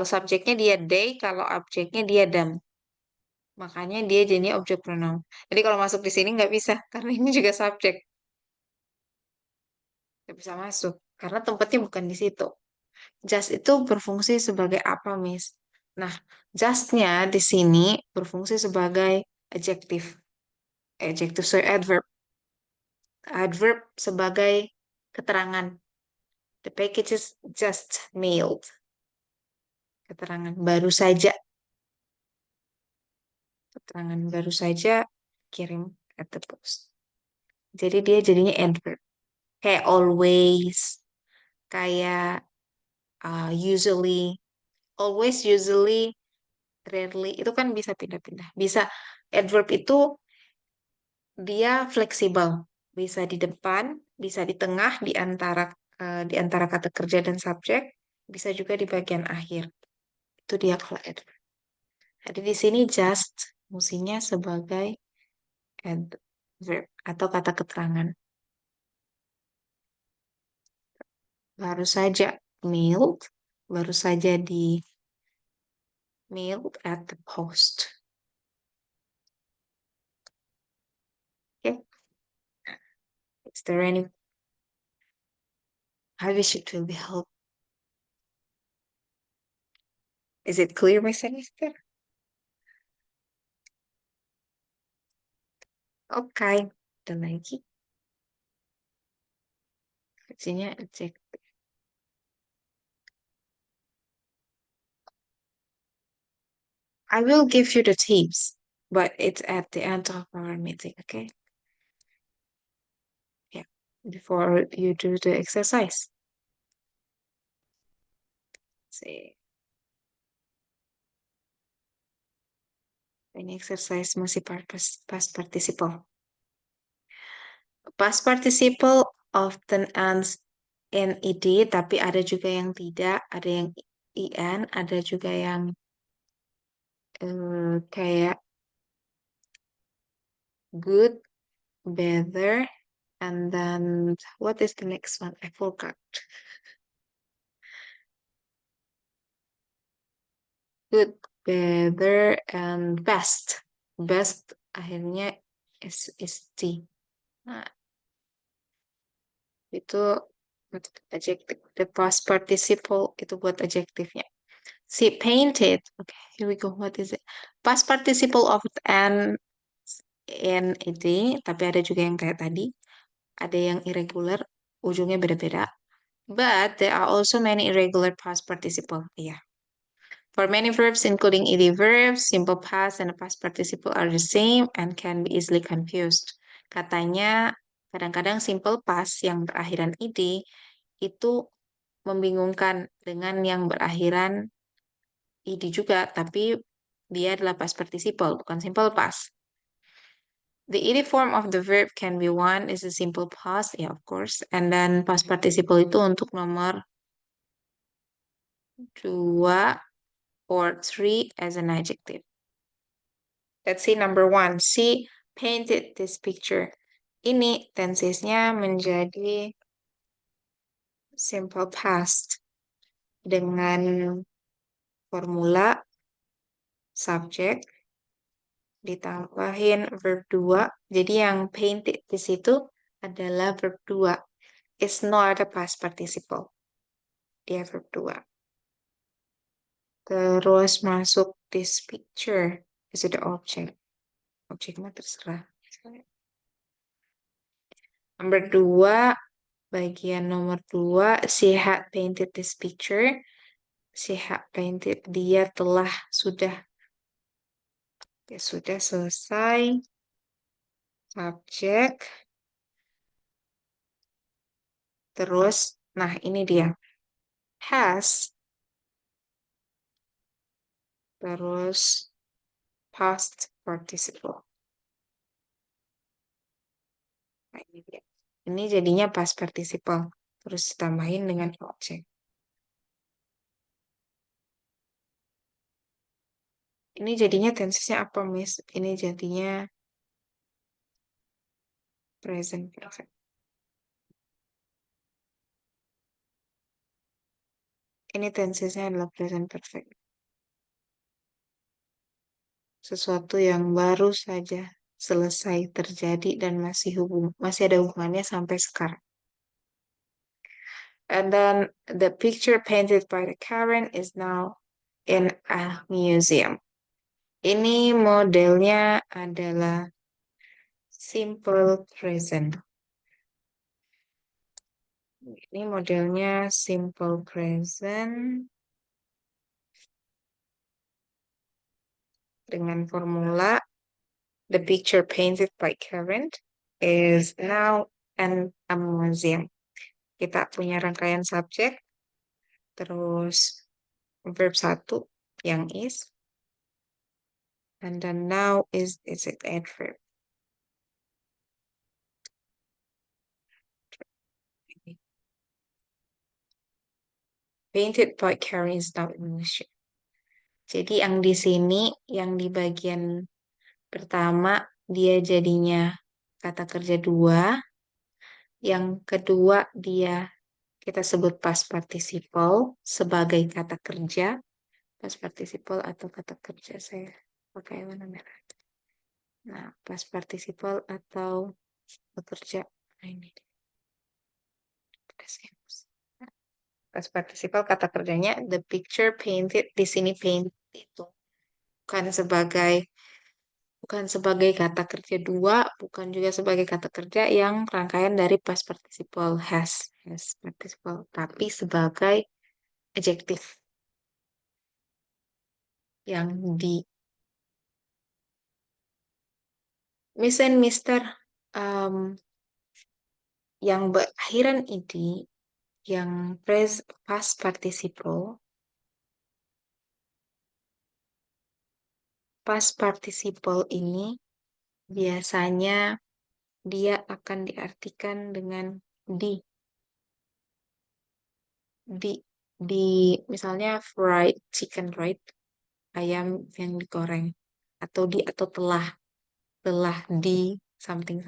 subjeknya dia they, kalau objeknya dia them. Makanya dia jadinya objek pronoun. Jadi kalau masuk di sini nggak bisa, karena ini juga subjek. Nggak bisa masuk, karena tempatnya bukan di situ. Just itu berfungsi sebagai apa, Miss? Nah, just-nya di sini berfungsi sebagai adjektif. Adjektif, sorry, adverb. Adverb sebagai keterangan. The package is just mailed. Keterangan baru saja. Keterangan baru saja kirim at the post. Jadi dia jadinya adverb. Kayak always, kayak usually, always, usually, rarely. Itu kan bisa pindah-pindah. Bisa adverb itu dia fleksibel. Bisa di depan, bisa di tengah, di antara kata kerja dan subjek, bisa juga di bagian akhir. Itu dia kalau adverb. Jadi di sini just fungsinya sebagai adverb atau kata keterangan. Baru saja mailed, baru saja di mailed at the post. Okay. Is there any? I wish it will be helpful. Is it clear, my semester? Oke, ada lagi. Kuncinya cek. I will give you the tips, but it's at the end of our meeting, okay? Yeah, before you do the exercise. See. Ini exercise masih past participle. Past participle often ends in ed, tapi ada juga yang tidak, ada yang in, ada juga yang kayak good, better, and then what is the next one? I forgot. Good, better, and best. Best akhirnya st. Nah, itu adjective. The past participle itu buat adjektifnya. See, painted. Okay, here we go. What is it? Past participle of an in ed, tapi ada juga yang kayak tadi. Ada yang irregular, ujungnya beda-beda. But there are also many irregular past participle. Yeah. For many verbs, including ed verbs, simple past and past participle are the same and can be easily confused. Katanya, kadang-kadang simple past yang berakhiran ed itu membingungkan dengan yang berakhiran ed juga, tapi dia adalah past participle, bukan simple past. The ed form of the verb can be one is a simple past, ya of course. And then past participle itu untuk nomor 2 or 3 as an adjective. Let's see number 1. She painted this picture. Ini tensesnya menjadi simple past dengan formula subject ditambahin verb 2. Jadi yang painted di situ adalah verb 2. It's not a past participle. Dia verb 2. Terus masuk this picture. Is it the object? Objek mah terserah. Number 2, bagian nomor 2, she had painted this picture. She had painted, dia telah, sudah selesai. Subjek. Terus, nah ini dia. Has. Terus, past participle. Nah, ini dia. Ini jadinya past participle. Terus tambahin dengan objek. Ini jadinya tensesnya apa, Miss? Ini jadinya present perfect. Ini tensesnya adalah present perfect. Sesuatu yang baru saja selesai terjadi dan masih ada hubungannya sampai sekarang. And then the picture painted by the Karen is now in a museum. Ini modelnya adalah simple present. Ini modelnya simple present dengan formula the picture painted by Karen is now in a museum. Kita punya rangkaian subjek, terus verb 1 yang is, and then now is it adverb. Painted by Karen is now in museum. Jadi yang di sini, yang di bagian pertama, dia jadinya kata kerja 2. Yang kedua, kita sebut past participle sebagai kata kerja. Past participle atau kata kerja, saya pakai warna merah. Nah, past participle atau bekerja. Nah, ini. Past participle kata kerjanya the picture painted, di sini paint itu bukan sebagai kata kerja 2, bukan juga sebagai kata kerja yang rangkaian dari past participle has participle, tapi sebagai adjective yang di Miss and Mister yang berakhiran ini yang past participle ini biasanya dia akan diartikan dengan di misalnya fried chicken, right? Ayam yang digoreng, atau telah di something.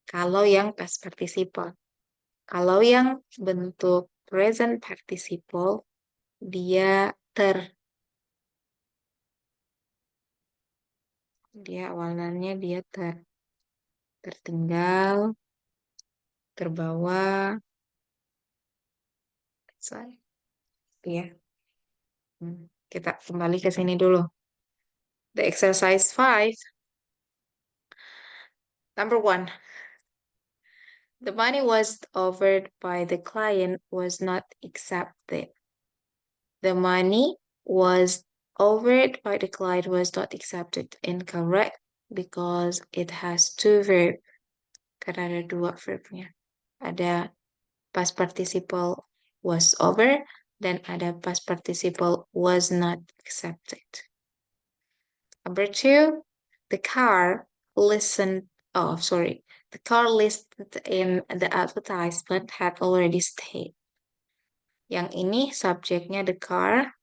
Kalau yang past participle. Kalau yang bentuk present participle, dia awalnya dia tertinggal, terbawa. Ya. Kita kembali ke sini dulu. The exercise 5. Number 1. The money was offered by the client was not accepted. The money was offered by the client was not accepted. Incorrect because it has 2 verbs. Karena ada 2 verbnya. Ada past participle was over dan ada past participle was not accepted. Number 2, the car listed in the advertisement had already stayed. Yang ini subjeknya the car.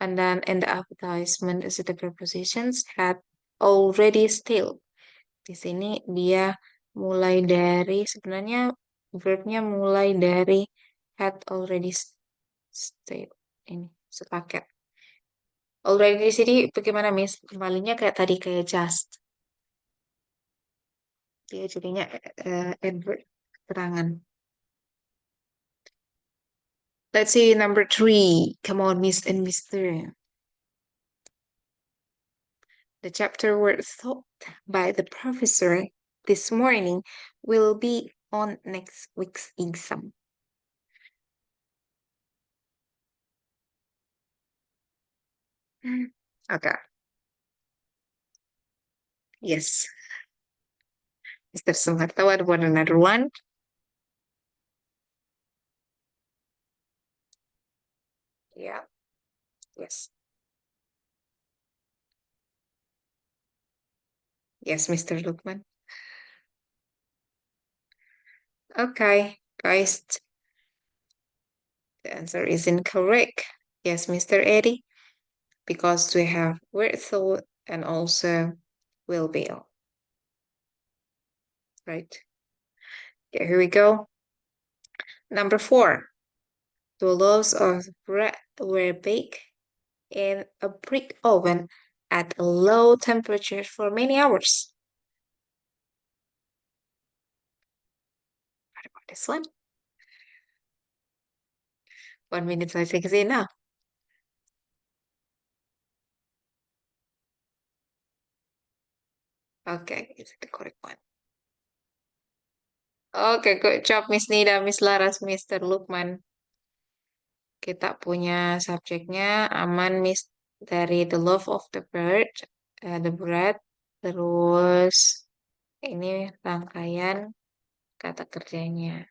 And then in the advertisement is the prepositions had already stayed. Di sini dia mulai dari, sebenarnya verbnya mulai dari had already stayed. Ini sepaket. Already di sini bagaimana Miss? Kembalinya kayak tadi, kayak just. Dia jadinya adverb, keterangan. Let's see number 3. Come on, Miss and Mister. The chapter were taught by the professor this morning will be on next week's exam. Okay. Yes. Mr. Suharto, what about another one? Yeah. Yes. Yes, Mr. Lukman. Okay, guys. The answer is incorrect. Yes, Mr. Eddie. Because we have were thought and also will be. Right. Okay, here we go. Number 4. The loaves of bread were baked in a brick oven at a low temperature for many hours. What about this one? 1 minute, I think is enough. Okay, is it the correct one? Okay, good job, Miss Nida, Miss Laras, Mr. Lukman. Kita punya subjeknya aman, Miss, dari the love of the bird, the bread, terus ini rangkaian kata kerjanya.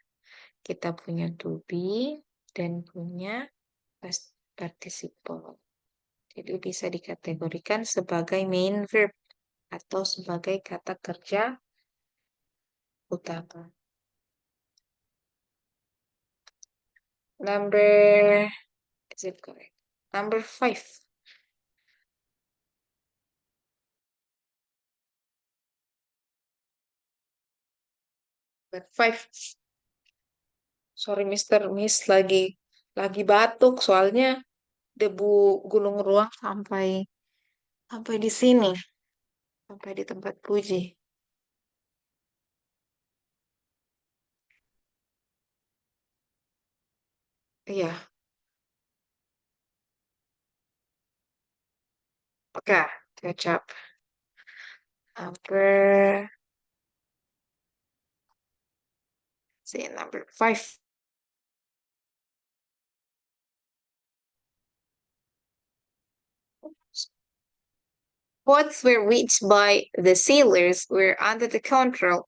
Kita punya to be dan punya past participle. Jadi bisa dikategorikan sebagai main verb atau sebagai kata kerja utama. Number, is it correct? Number 5. Number 5. Sorry Miss lagi batuk soalnya debu gunung ruang sampai di sini. Sampai di tempat puji. Iya. Oke, good job. Number 5. Boats were reached by the sailors were under the control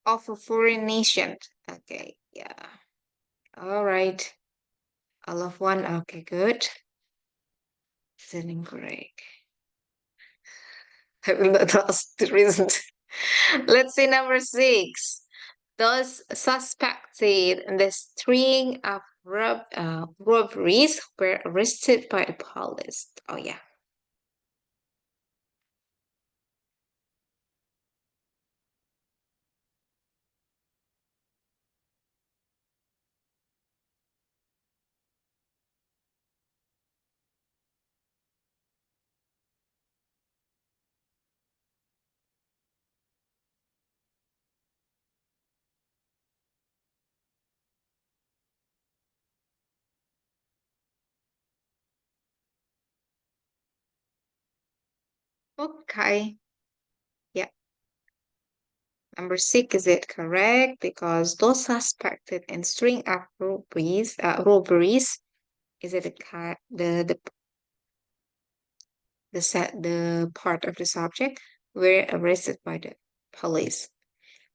of a foreign nation. Okay, yeah. All right. All of one. Okay, good. Is it incorrect? I will not ask the reason. Let's see number 6. Those suspected in the string of robberies were arrested by the police. Oh, yeah. Okay. Yeah. Number 6, is it correct? Because those suspected in string of robberies, is it the part of the subject, were arrested by the police.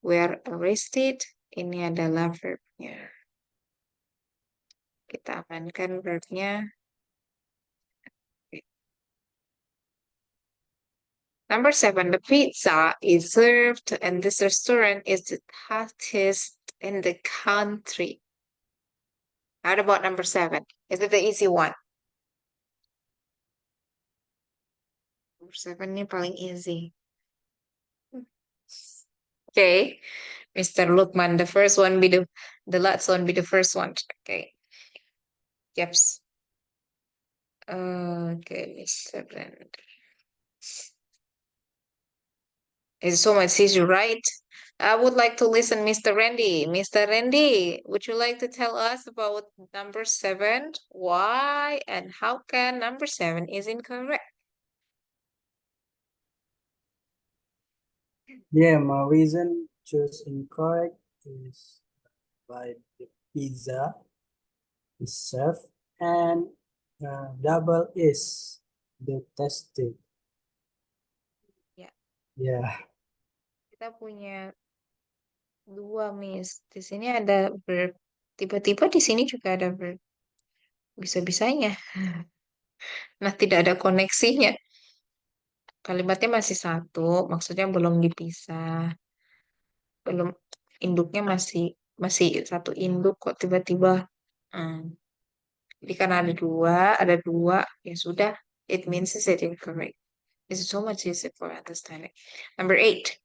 Were arrested, ini adalah verbnya. Kita amankan verbnya Number 7, the pizza is served and this restaurant is the hottest in the country. How about number 7? Is it the easy one? Number 7 ini paling easy. Okay, Mr. Lukman, the first one be the last one be the first one. Okay. Yeps. Okay, Mr. Brand. It's so much easier, right? I would like to listen, Mr. Randy. Mr. Randy, would you like to tell us about number 7? Why and how can number 7 is incorrect? Yeah, my reason choose incorrect is by the pizza is served and double is the tested. Yeah. Yeah. Kita punya 2, Miss. Di sini ada verb. Tiba-tiba di sini juga ada verb. Bisa-bisanya. Nah, tidak ada koneksinya. Kalimatnya masih satu, maksudnya belum dipisah. Belum, induknya masih satu induk kok tiba-tiba. Jadi karena ada dua, ya sudah. It means it's incorrect. It's so much easier for understanding. Number 8.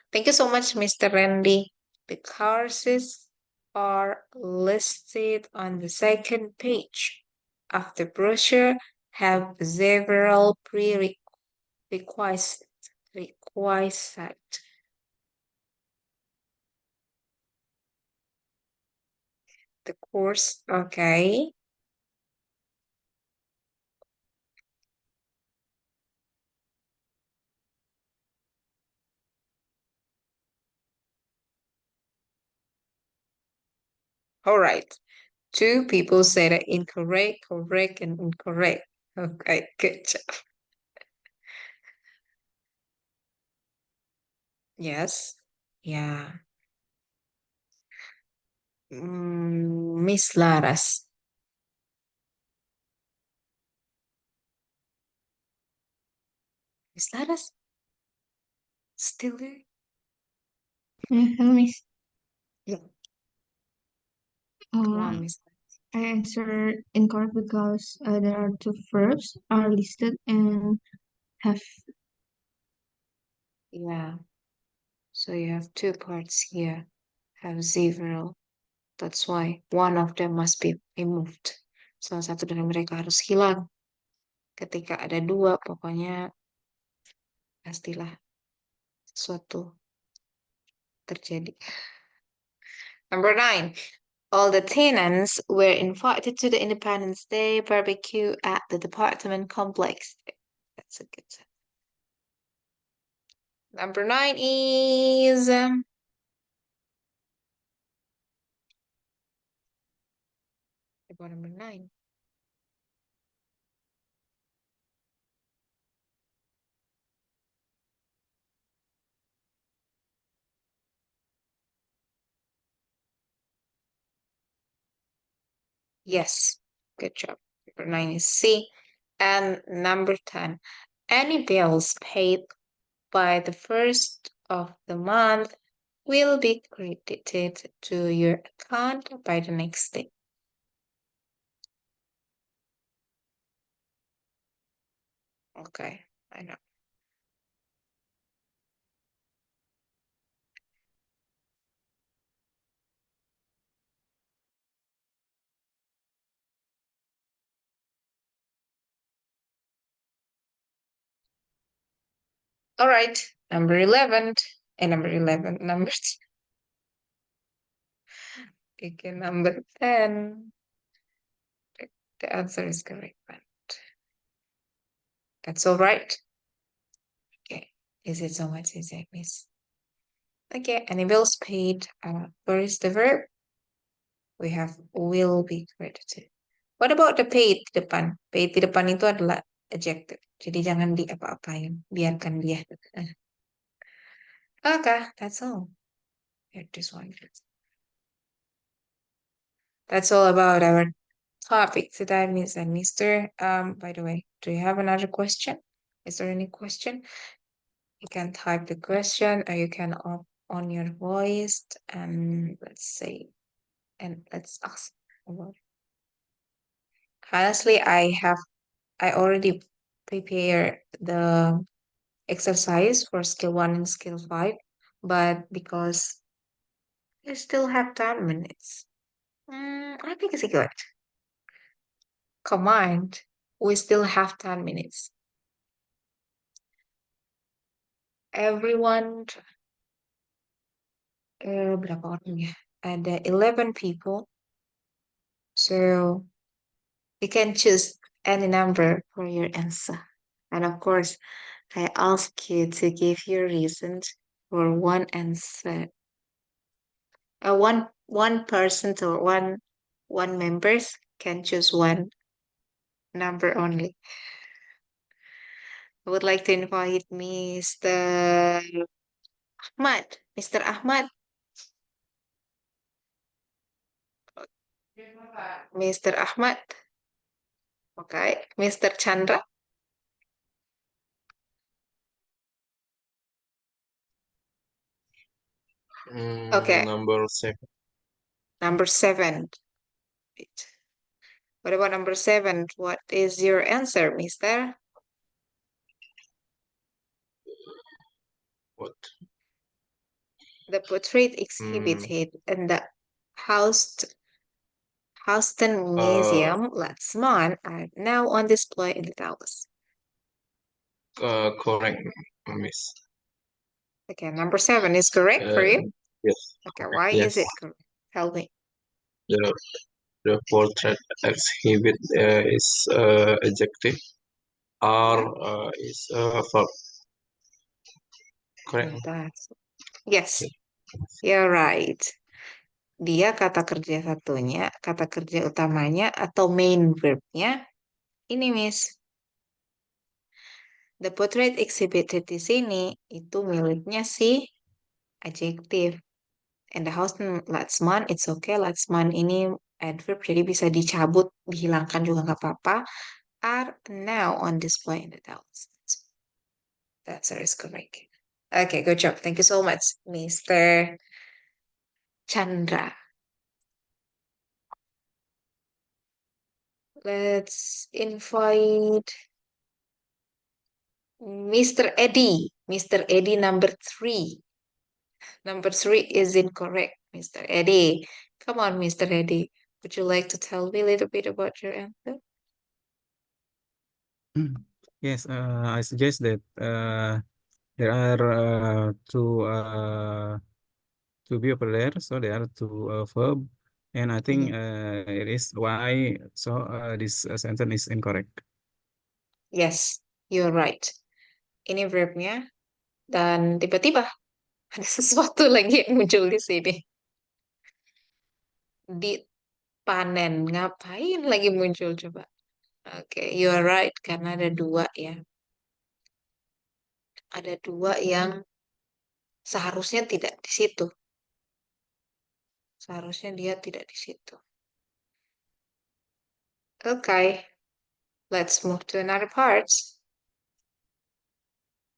Thank you so much, Mr. Randy. The courses are listed on the second page of the brochure have several prerequisites. The course, okay. All right. 2 people said it incorrect, correct, and incorrect. Okay, good job. Yes. Yeah. Miss Laras. Miss Laras? Still there? Hello, Miss. Yeah. Come on, Uh, Miss. I answered incorrect because there are 2 verbs are listed and have. Yeah. So you have 2 parts here. Have several. That's why one of them must be removed. Salah satu dari mereka harus hilang. Ketika ada 2, pokoknya pastilah sesuatu terjadi. Number 9. All the tenants were invited to the Independence Day barbecue at the department complex. That's a good one. Number 9 is about number 9. Yes, good job. Number 9 is C. And number 10, any bills paid by the first of the month will be credited to your account by the next day. Okay, I know. All right, number 11 and number 11, number okay, number 10. The answer is correct, but that's all right. Okay, is it so much easier, miss? Okay, any bills paid? Where is the verb? We have will be credited. What about the paid di depan? Paid di depan itu adalah adjective. Jadi jangan di apa-apain. Biarkan dia. Okay, that's all. Here, this one. That's all about our topic today, Miss and Mister. By the way, do you have another question? Is there any question? You can type the question or you can on your voice and let's say, and let's ask about it. Honestly, I already prepared the exercise for skill 1 and skill 5, but because I still have 10 minutes, I think it's good. Come on, we still have 10 minutes. Everyone, berapa orang ya? Ada 11 people. So you can choose any number for your answer. And of course, I ask you to give your reasons for one answer. One person or one members can choose one number only. I would like to invite Mr. Ahmad. Mr. Ahmad. Mr. Ahmad. Okay. Mr. Chandra. Okay. Number 7. Number 7. Wait. What about number 7? What is your answer, mister? What? The portrait exhibited in the Houston Museum last month are now on display in the Dallas. Correct, Miss. Okay, number 7 is correct for you? Yes. Okay, why Yes. is it correct? Tell me. The portrait exhibit is adjective. R is verb. Correct. Yes, you're right. Dia kata kerja satunya, kata kerja utamanya atau main verbnya ini, Miss. The portrait exhibited di sini itu miliknya si adjektif. And the house last month, it's okay. Last month ini adverb, jadi bisa dicabut, dihilangkan juga nggak apa-apa. Are now on display in the house. That answer is correct. Okay, good job. Thank you so much, Mr. Chandra. Let's invite Mr. Eddie. Mr. Eddie, number 3. Number 3 is incorrect, Mr. Eddie. Come on, Mr. Eddie. Would you like to tell me a little bit about your answer? Yes, I suggest that there are two people there, so there are two verb, and I think it is why so this sentence is incorrect. Yes, you're right. Ini verbnya, dan tiba-tiba ada sesuatu lagi yang muncul di sini. Dipanen, ngapain lagi muncul coba? Oke, you're right, karena ada 2 ya. Ada 2 yang seharusnya tidak di situ. Seharusnya dia tidak di situ. Okay, let's move to another part.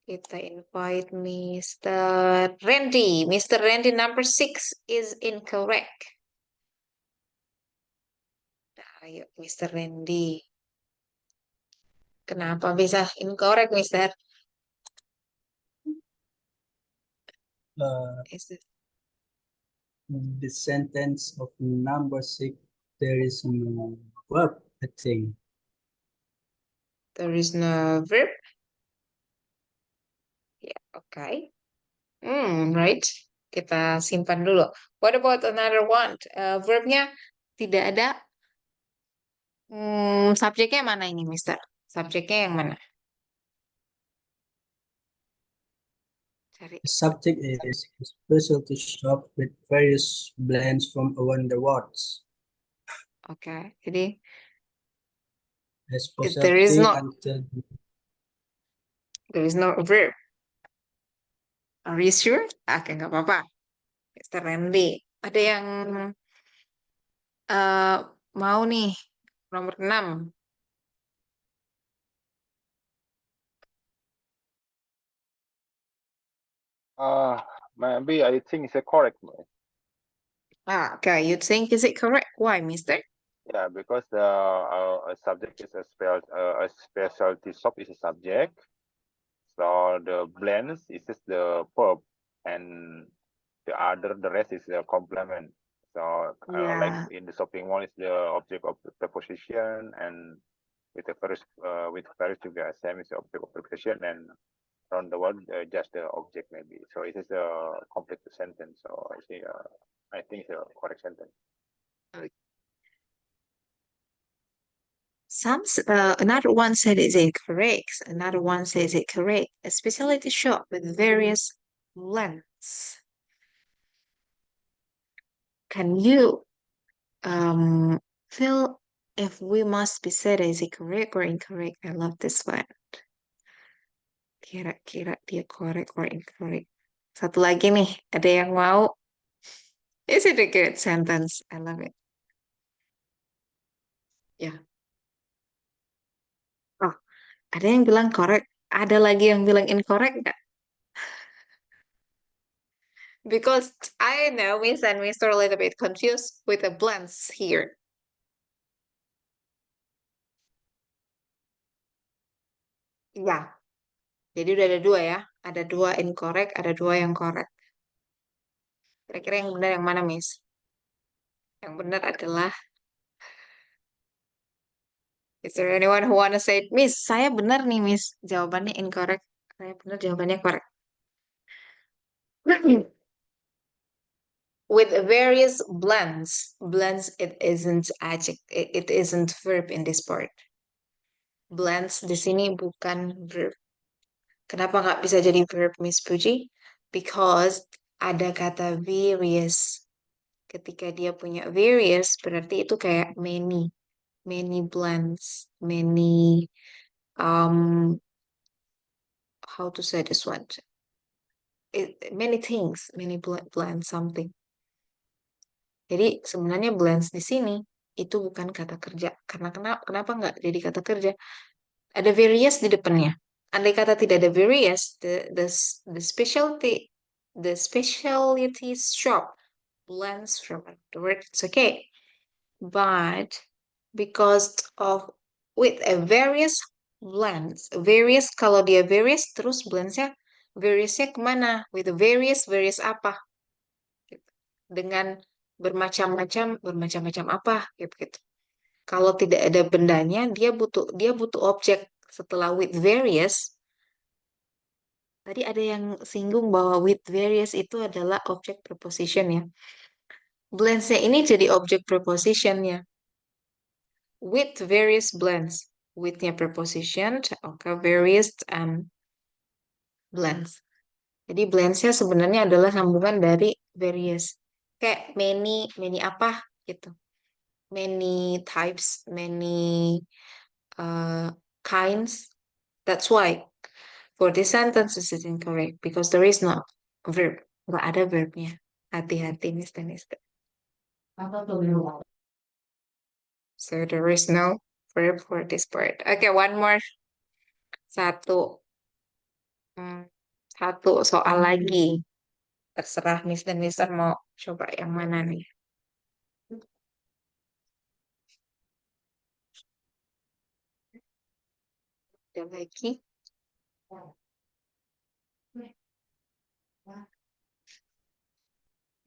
Kita invite Mr. Randy. Mr. Randy, number 6 is incorrect. Ayo, Mr. Randy. Kenapa bisa incorrect, Mister? Is it The sentence of number 6, there is no verb, I think. there is no verb? Yeah, okay. Right. Kita simpan dulu. What about another one? Verbnya tidak ada. Subjeknya mana ini, Mister? Subjeknya yang mana? Cari. The subject is a specialty shop with various blends from around the world. Okay, jadi A there is specialty no until there is no verb. Are you sure? Oke, nggak apa-apa. Mr. Randy, ada yang mau nih nomor 6. Maybe I think it's a correct. Okay, you think is it correct? Why, mister? Yeah, because a subject is a specialty shop is a subject. So the blends is just the verb, and the rest is the complement. So like Yeah. in the shopping mall is the object of the preposition, and with the first juga same is the object of preposition, and around the world just the object maybe. So it is a complete sentence. So I think it's a correct sentence. Another one said is incorrect. Another one says it correct. A specialty shop with various blends. Can you feel if we must be said is it correct or incorrect? I love this one. Kira-kira dia correct or incorrect. Satu lagi nih, ada yang mau? Is it a good sentence? I love it. Ya. Oh, ada yang bilang correct. Ada lagi yang bilang incorrect nggak? Because I know Miss and Mr. a little bit confused with the blends here. Ya. Jadi udah ada dua ya. Ada dua incorrect, ada dua yang correct. Kira-kira yang benar yang mana, Miss? Yang benar adalah Is there anyone who wanna say, Miss, saya benar nih, Miss. Jawabannya incorrect. Saya benar, jawabannya correct. With various blends. Blends, it isn't adjective. It isn't verb in this part. Blends di sini bukan verb. Kenapa nggak bisa jadi verb, Miss Puji? Because ada kata various. Ketika dia punya various, berarti itu kayak many. Many blends. Many, how to say this one? Many things. Many blends something. Jadi sebenarnya blends di sini itu bukan kata kerja. Karena kenapa nggak jadi kata kerja? Ada various di depannya. Andai kata tidak ada various, the specialty shop blends from the word, it's okay. But because of with a various blends, various kalau dia various terus blendsnya variousnya kemana? With a various apa? Dengan bermacam-macam apa gitu. Kalau tidak ada bendanya, dia butuh objek setelah with various. Tadi ada yang singgung bahwa with various itu adalah objek preposition ya. Blends-nya ini jadi objek preposition-nya. With various blends. With-nya preposition, oke, various blends. Jadi blends-nya sebenarnya adalah sambungan dari various. Kayak many apa gitu. Many types, many kinds. That's why for this sentence this is incorrect because there is no verb. Nggak ada verbnya. Hati-hati, Mr. Mister. So there is no verb for this part. Okay, one more. Satu. Satu soal lagi. Terserah Miss dan Mister mau coba yang mana nih. Ada lagi.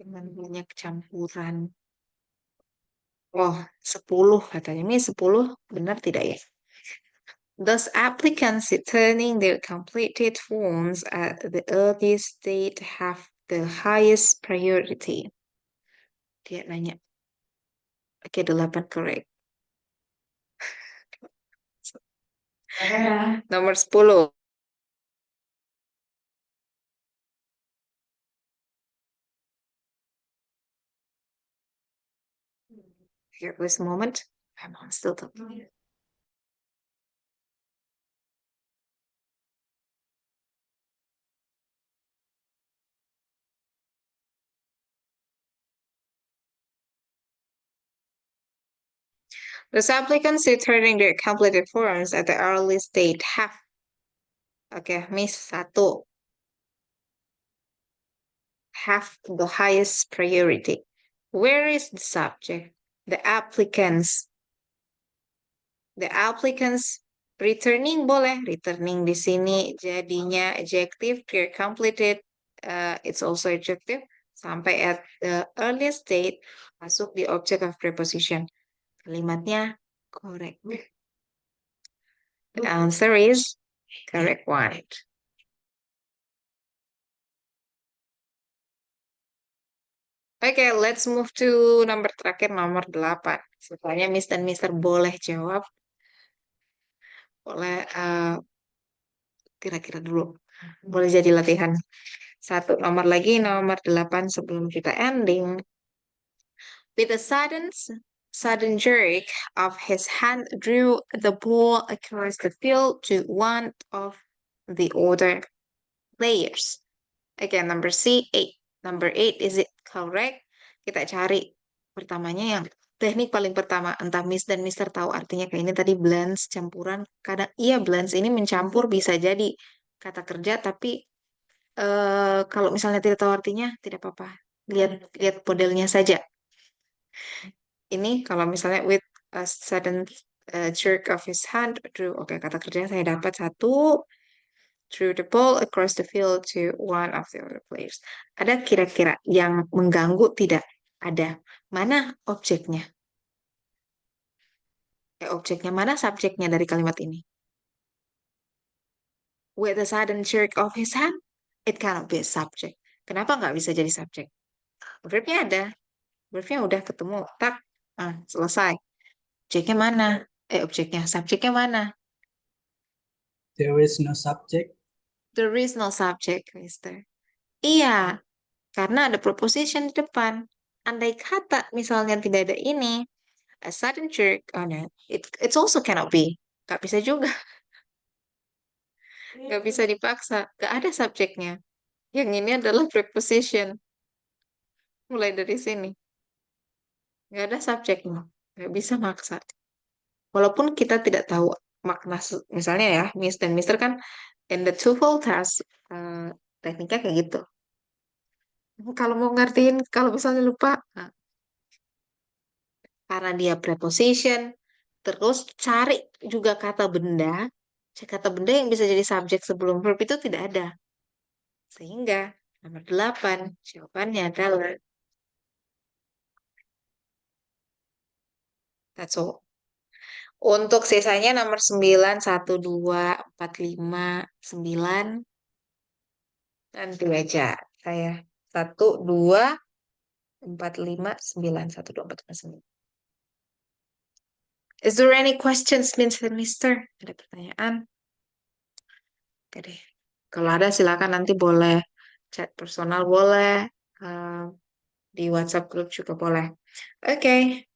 Dengan banyak campuran. Oh, 10 katanya. Ini 10 benar tidak ya? Thus, applicants returning their completed forms at the earliest date have the highest priority. Dia nanya. Oke, 8 correct. Nomor 10. Here was a moment. I'm still talking. Those applicants returning their completed forms at the earliest date have. Oke, Miss 1. have the highest priority. Where is the subject? The applicants. The applicants returning boleh. Returning di sini jadinya adjective. Clear completed. It's also adjective. Sampai at the earliest date masuk di object of preposition. Kalimatnya correct. The answer is correct one. Okay, let's move to nomor terakhir, nomor 8. Setelahnya Miss dan Mister boleh jawab. Boleh kira-kira dulu. Boleh jadi latihan. Satu nomor lagi, nomor 8 sebelum kita ending. With a sudden jerk of his hand drew the ball across the field to one of the other players. Again, number C, 8. Number 8, is it correct? Kita cari pertamanya yang teknik paling pertama. Entah Miss dan Mister tahu artinya kayak ini tadi blends, campuran. Kadang iya blends ini mencampur bisa jadi kata kerja, tapi kalau misalnya tidak tahu artinya tidak apa-apa. Lihat modelnya saja. Ini kalau misalnya with a sudden jerk of his hand, drew. Oke, kata kerjanya saya dapat 1. Threw the ball across the field to one of the other players. Ada kira-kira yang mengganggu tidak? Ada. Mana objeknya? Objeknya mana subjeknya dari kalimat ini? With a sudden jerk of his hand, it cannot be a subject. Kenapa nggak bisa jadi subjek? Verbnya ada. Verbnya udah ketemu. Tak. Selesai. Objeknya mana? Subjeknya mana? There is no subject. There is no subject, Mister. Iya, karena ada preposition di depan. Andai kata misalnya tidak ada ini, a sudden jerk, oh no, it also cannot be. Gak bisa juga. Gak bisa dipaksa. Gak ada subjeknya. Yang ini adalah preposition. Mulai dari sini. Gak ada subjeknya. Gak bisa maksa. Walaupun kita tidak tahu makna, misalnya ya, Miss dan Mister kan in the twofold task, tekniknya kayak gitu. Kalau mau ngertiin, kalau misalnya lupa, karena dia preposition, terus cari juga kata benda yang bisa jadi subjek sebelum verb itu tidak ada. Sehingga nomor 8 jawabannya adalah that's all. Untuk sisanya nomor 9, 1, 2, 4, 5, 9. Nanti aja saya 1, 2, 4, 5, 9. 1, 2, 4, 5, 9. Is there any questions, Mister? Ada pertanyaan? Oke deh. Kalau ada silakan nanti boleh chat personal boleh, di WhatsApp group juga boleh. Oke.